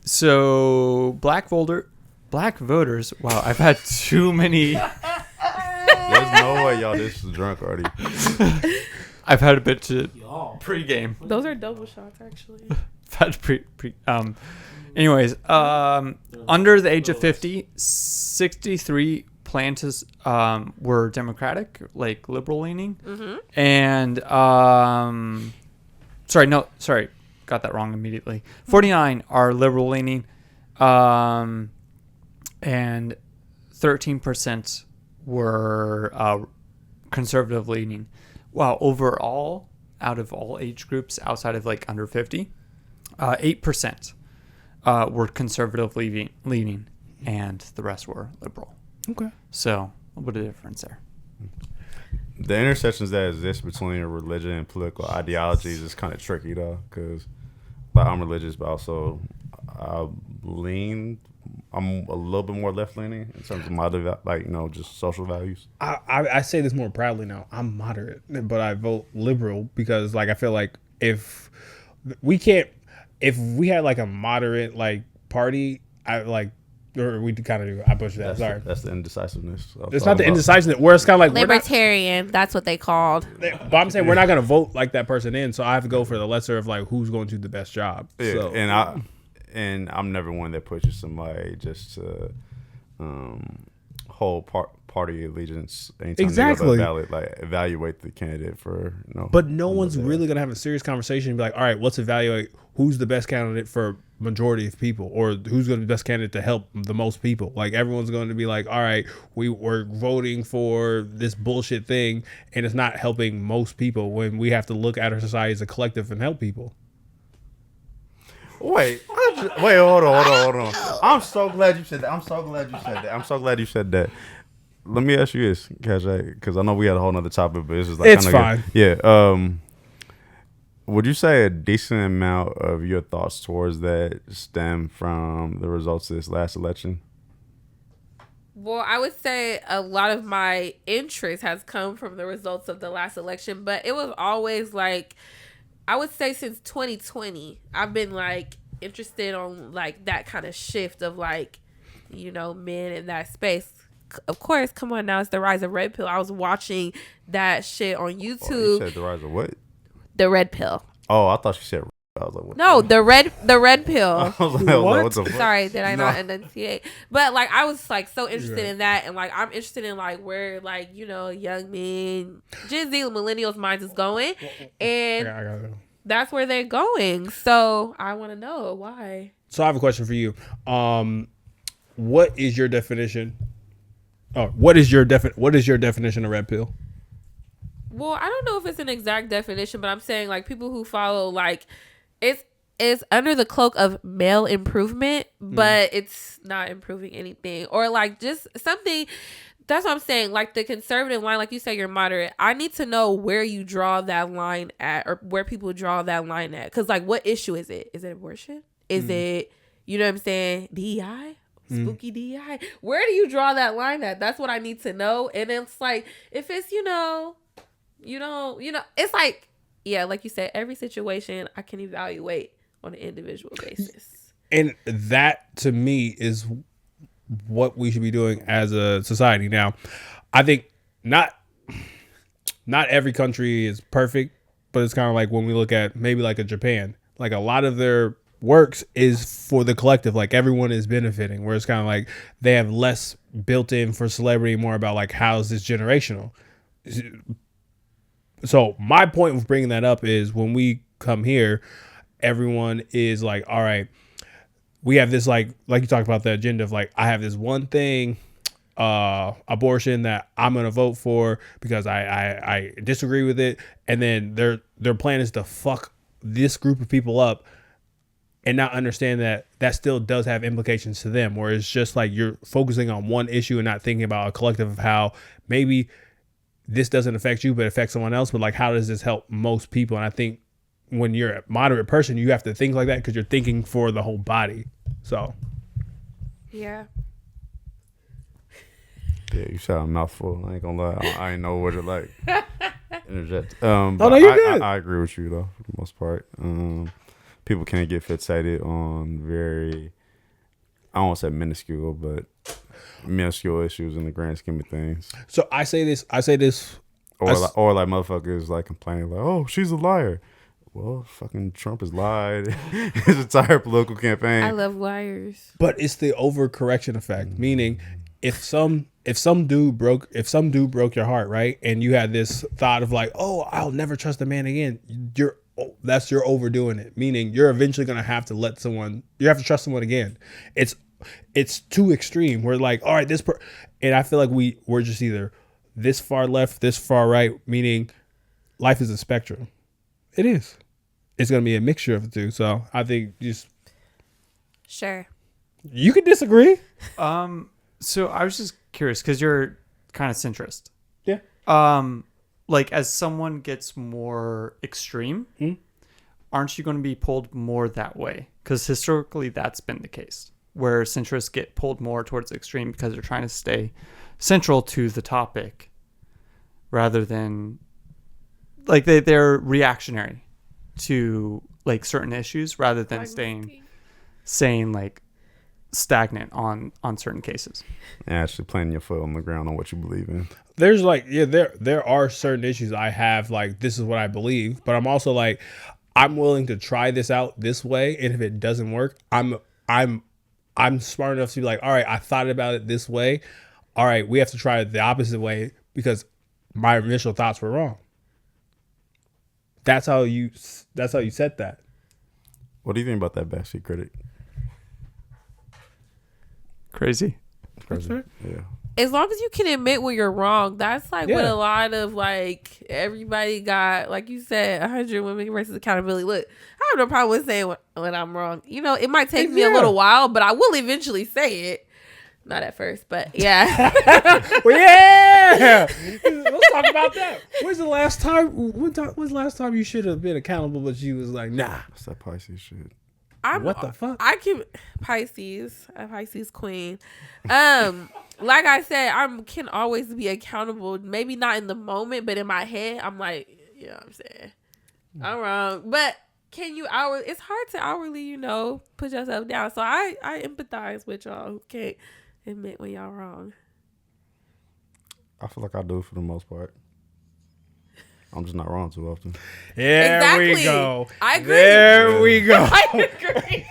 [SPEAKER 5] So black voters. Wow, I've had too many.
[SPEAKER 2] There's no way y'all this is drunk already.
[SPEAKER 5] I've had a bit to pre-game.
[SPEAKER 3] Those are double shots, actually.
[SPEAKER 5] I've had anyways, under the age of 50, 63 planters were Democratic, like liberal leaning, and sorry, got that wrong immediately. 49 are liberal leaning, and 13% were conservative leaning. Wow, overall, out of all age groups outside of like under 50, 8% were conservative leaning, and the rest were liberal.
[SPEAKER 1] Okay. So
[SPEAKER 5] a bit of difference there.
[SPEAKER 2] The intersections that exist between religion and political ideologies is kind of tricky though, because like, I'm religious, but also I'm a little bit more left leaning in terms of my just social values.
[SPEAKER 1] I say this more proudly now. I'm moderate, but I vote liberal because like I feel like if we had like a moderate like party, we kind of do. I push that. Sorry,
[SPEAKER 2] that's the indecisiveness.
[SPEAKER 1] It's not the indecisiveness. Where it's kind of like
[SPEAKER 3] libertarian. That's what they called.
[SPEAKER 1] But I'm saying we're not gonna vote like that person in, so I have to go for the lesser of like who's going to do the best job.
[SPEAKER 2] Yeah,
[SPEAKER 1] so.
[SPEAKER 2] And I'm never one that pushes somebody just to hold party allegiance anytime
[SPEAKER 1] exactly.
[SPEAKER 2] They go to the ballot, like evaluate the candidate for
[SPEAKER 1] But no one's really gonna have a serious conversation and be like, all right, let's evaluate who's the best candidate for majority of people, or who's gonna be the best candidate to help the most people. Like everyone's going to be like, all right, we're voting for this bullshit thing and it's not helping most people, when we have to look at our society as a collective and help people.
[SPEAKER 2] Wait, hold on. I'm so glad you said that. let me ask you this, Kashe, because I know we had a whole nother topic, but it's just like
[SPEAKER 1] It's
[SPEAKER 2] kinda
[SPEAKER 1] fine.
[SPEAKER 2] good. Yeah. Would you say a decent amount of your thoughts towards that stem from the results of this last election?
[SPEAKER 3] Well, I would say a lot of my interest has come from the results of the last election, but it was always like, I would say since 2020, I've been like interested on like that kind of shift of like, men in that space. Of course, come on now, it's the rise of red pill. I was watching that shit on
[SPEAKER 2] Oh, you
[SPEAKER 3] YouTube.
[SPEAKER 2] said the rise of what?
[SPEAKER 3] The red pill.
[SPEAKER 2] Oh, I thought you said. I was like, what?
[SPEAKER 3] No, the red pill.
[SPEAKER 2] I was like, what the fuck?
[SPEAKER 3] Sorry, did I not enunciate? But like, I was like so interested in that, and like I'm interested in like where like young men, Gen Z, millennials' minds is going, and
[SPEAKER 1] I got it.
[SPEAKER 3] that's where they're going. So I want to know why.
[SPEAKER 1] So I have a question for you. What is your definition? Oh, what is your definition of red pill?
[SPEAKER 3] Well, I don't know if it's an exact definition, but I'm saying like people who follow like it's under the cloak of male improvement, but it's not improving anything, or like just something. That's what I'm saying. Like the conservative line, like you say, you're moderate. I need to know where you draw that line at, or where people draw that line at. Because like, what issue is it? Is it abortion? Is it, what I'm saying, DEI? Spooky DEI? Where do you draw that line at? That's what I need to know. And it's like, if it's, it's like, yeah, like you said, every situation I can evaluate on an individual basis.
[SPEAKER 1] And that to me is what we should be doing as a society. Now, I think not every country is perfect, but it's kind of like when we look at maybe like a Japan, like a lot of their works is for the collective, like everyone is benefiting, where it's kind of like they have less built in for celebrity, more about like how is this generational. So my point of bringing that up is when we come here, everyone is like, all right, we have this like you talked about the agenda of like, I have this one thing, abortion, that I'm going to vote for because I disagree with it. And then their plan is to fuck this group of people up and not understand that still does have implications to them, where it's just like you're focusing on one issue and not thinking about a collective of how maybe this doesn't affect you, but affects someone else. But like, how does this help most people? And I think when you're a moderate person, you have to think like that because you're thinking for the whole body. So,
[SPEAKER 3] yeah.
[SPEAKER 2] Yeah, you said a mouthful. I ain't gonna lie. I ain't know what it like. Interject.
[SPEAKER 1] no, you're good.
[SPEAKER 2] I agree with you though, for the most part. People can't get fixated on very, I don't want to say minuscule, but minuscule issues in the grand scheme of things.
[SPEAKER 1] So I say this.
[SPEAKER 2] Or like motherfuckers like complaining like, oh, she's a liar. Well, fucking Trump has lied his entire political campaign.
[SPEAKER 3] I love liars.
[SPEAKER 1] But it's the overcorrection effect, meaning if some dude broke your heart, right, and you had this thought of like, oh, I'll never trust a man again, you're overdoing it. Meaning you're eventually gonna have to trust someone again. It's too extreme. We're like, all right, and I feel like we're just either this far left, this far right. Meaning, life is a spectrum. It is. It's gonna be a mixture of the two. So I think just
[SPEAKER 3] sure.
[SPEAKER 1] You can disagree.
[SPEAKER 5] So I was just curious because you're kind of centrist.
[SPEAKER 1] Yeah.
[SPEAKER 5] Like as someone gets more extreme, aren't you going to be pulled more that way? Because historically, that's been the case, where centrists get pulled more towards the extreme because they're trying to stay central to the topic, rather than like they're reactionary to like certain issues, rather than staying like stagnant on certain cases.
[SPEAKER 2] And actually planting your foot on the ground on what you believe in.
[SPEAKER 1] There's like, yeah, there are certain issues I have, like, this is what I believe, but I'm also like, I'm willing to try this out this way, and if it doesn't work, I'm smart enough to be like, all right, I thought about it this way, all right, we have to try it the opposite way because my initial thoughts were wrong. That's how you set that.
[SPEAKER 2] What do you think about that backseat critic?
[SPEAKER 5] Crazy.
[SPEAKER 2] Yeah.
[SPEAKER 3] As long as you can admit when you're wrong, that's like what a lot of like everybody got, like you said, 100 women versus accountability. Look, I have no problem with saying when I'm wrong. It might take me a little while, but I will eventually say it. Not at first, but yeah.
[SPEAKER 1] Well, yeah. Let's talk about that. When's the last time? When's the last time you should have been accountable, but you was like, nah.
[SPEAKER 2] What's that Pisces shit?
[SPEAKER 1] What the fuck?
[SPEAKER 3] I can Pisces, a Pisces queen. Like I said, I can always be accountable. Maybe not in the moment, but in my head, I'm like, you know what I'm saying? I'm wrong, but can you it's hard to hourly, put yourself down. So I empathize with y'all who can't admit when y'all wrong.
[SPEAKER 2] I feel like I do for the most part. I'm just not wrong too often.
[SPEAKER 1] There we
[SPEAKER 3] Exactly.
[SPEAKER 1] go.
[SPEAKER 3] I agree.
[SPEAKER 1] There we go.
[SPEAKER 3] I agree.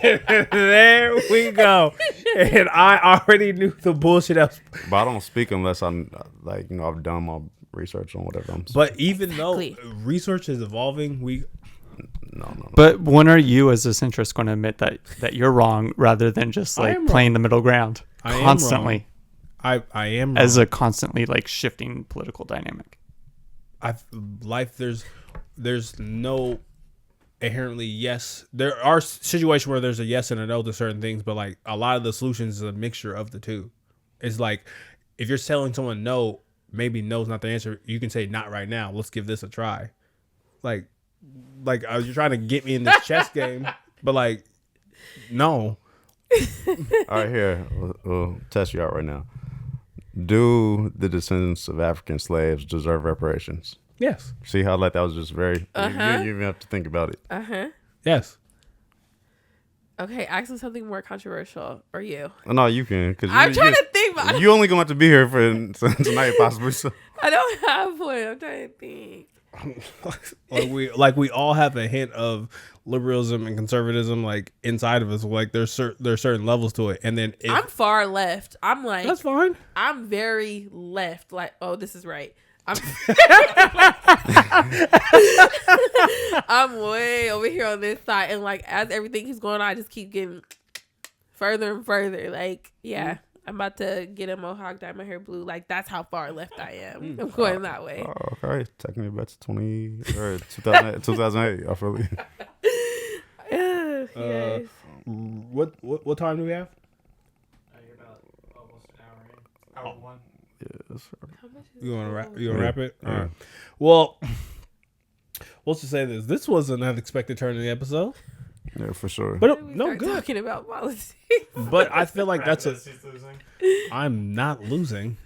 [SPEAKER 1] There we go. And I already knew the bullshit else.
[SPEAKER 2] But I don't speak unless I'm like, I've done my research on whatever I'm.
[SPEAKER 1] But even
[SPEAKER 3] Exactly.
[SPEAKER 1] though research is evolving,
[SPEAKER 2] No.
[SPEAKER 5] But when are you as a centrist going to admit that you're wrong rather than just
[SPEAKER 1] I
[SPEAKER 5] like
[SPEAKER 1] am
[SPEAKER 5] playing the middle ground
[SPEAKER 1] I am
[SPEAKER 5] constantly
[SPEAKER 1] I am
[SPEAKER 5] as
[SPEAKER 1] wrong.
[SPEAKER 5] a constantly like shifting political dynamic?
[SPEAKER 1] There's no inherently yes. There are situations where there's a yes and a no to certain things, but like a lot of the solutions is a mixture of the two. It's like if you're telling someone no, maybe no's not the answer. You can say not right now. Let's give this a try. Like you're trying to get me in this chess game, but like no.
[SPEAKER 2] All right, here. We'll test you out right now. Do the descendants of African slaves deserve reparations?
[SPEAKER 1] Yes.
[SPEAKER 2] See how like that was just very.
[SPEAKER 3] Uh-huh.
[SPEAKER 2] You even have to think about it.
[SPEAKER 1] Yes.
[SPEAKER 3] Okay, ask me something more controversial. Or you?
[SPEAKER 2] No, you can. Cause
[SPEAKER 3] I'm trying to think. But
[SPEAKER 2] You only going to be here for tonight, possibly. So.
[SPEAKER 3] I don't have one. I'm trying to think.
[SPEAKER 1] like we all have a hint of liberalism and conservatism like inside of us. Like there's certain levels to it, and then
[SPEAKER 3] I'm far left. I'm like,
[SPEAKER 1] that's fine.
[SPEAKER 3] I'm very left. Like, oh, this is right. I'm I'm way over here on this side, and like as everything keeps going on, I just keep getting further and further. Like, yeah, I'm about to get a mohawk, dye my hair blue. Like that's how far left I am. I'm going that way.
[SPEAKER 2] Oh, okay, taking it back to 2008. I feel it.
[SPEAKER 3] Yes.
[SPEAKER 1] What time do we have?
[SPEAKER 4] You're about almost an hour in. Hour one.
[SPEAKER 2] Yes.
[SPEAKER 1] You want to wrap it?
[SPEAKER 2] Yeah.
[SPEAKER 1] All right. Well, let's just say this. This was an unexpected turn in the episode,
[SPEAKER 2] Yeah, for sure.
[SPEAKER 1] but
[SPEAKER 3] We
[SPEAKER 1] no
[SPEAKER 3] start
[SPEAKER 1] good.
[SPEAKER 3] talking about politics.
[SPEAKER 1] But I feel like that's
[SPEAKER 4] She's losing.
[SPEAKER 1] I'm not losing.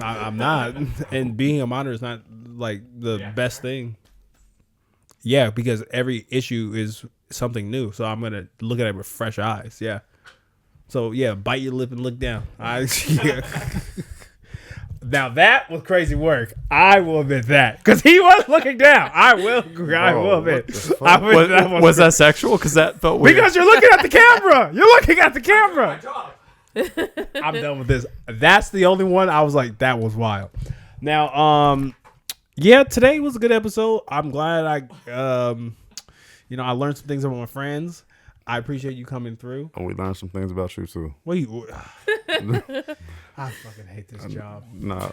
[SPEAKER 1] I'm not, and being a monitor is not like the best thing. Yeah, because every issue is something new, so I'm gonna look at it with fresh eyes. Yeah. So yeah, bite your lip and look down. Now that was crazy work. I will admit that because he was looking down. I will admit.
[SPEAKER 5] Was that sexual? Because that felt weird.
[SPEAKER 1] Because you're looking at the camera. You're looking at the camera. I'm done with this. That's the only one I was like, that was wild. Now, yeah, today was a good episode. I'm glad I learned some things about my friends. I appreciate you coming through.
[SPEAKER 2] And we learned some things about you too.
[SPEAKER 1] I fucking hate this job.
[SPEAKER 2] No.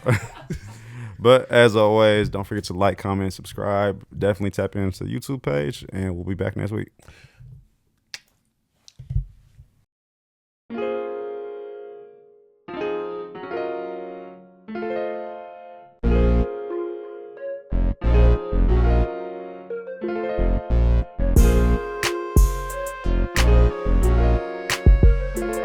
[SPEAKER 2] But as always, don't forget to like, comment, subscribe. Definitely tap into the YouTube page, and we'll be back next week.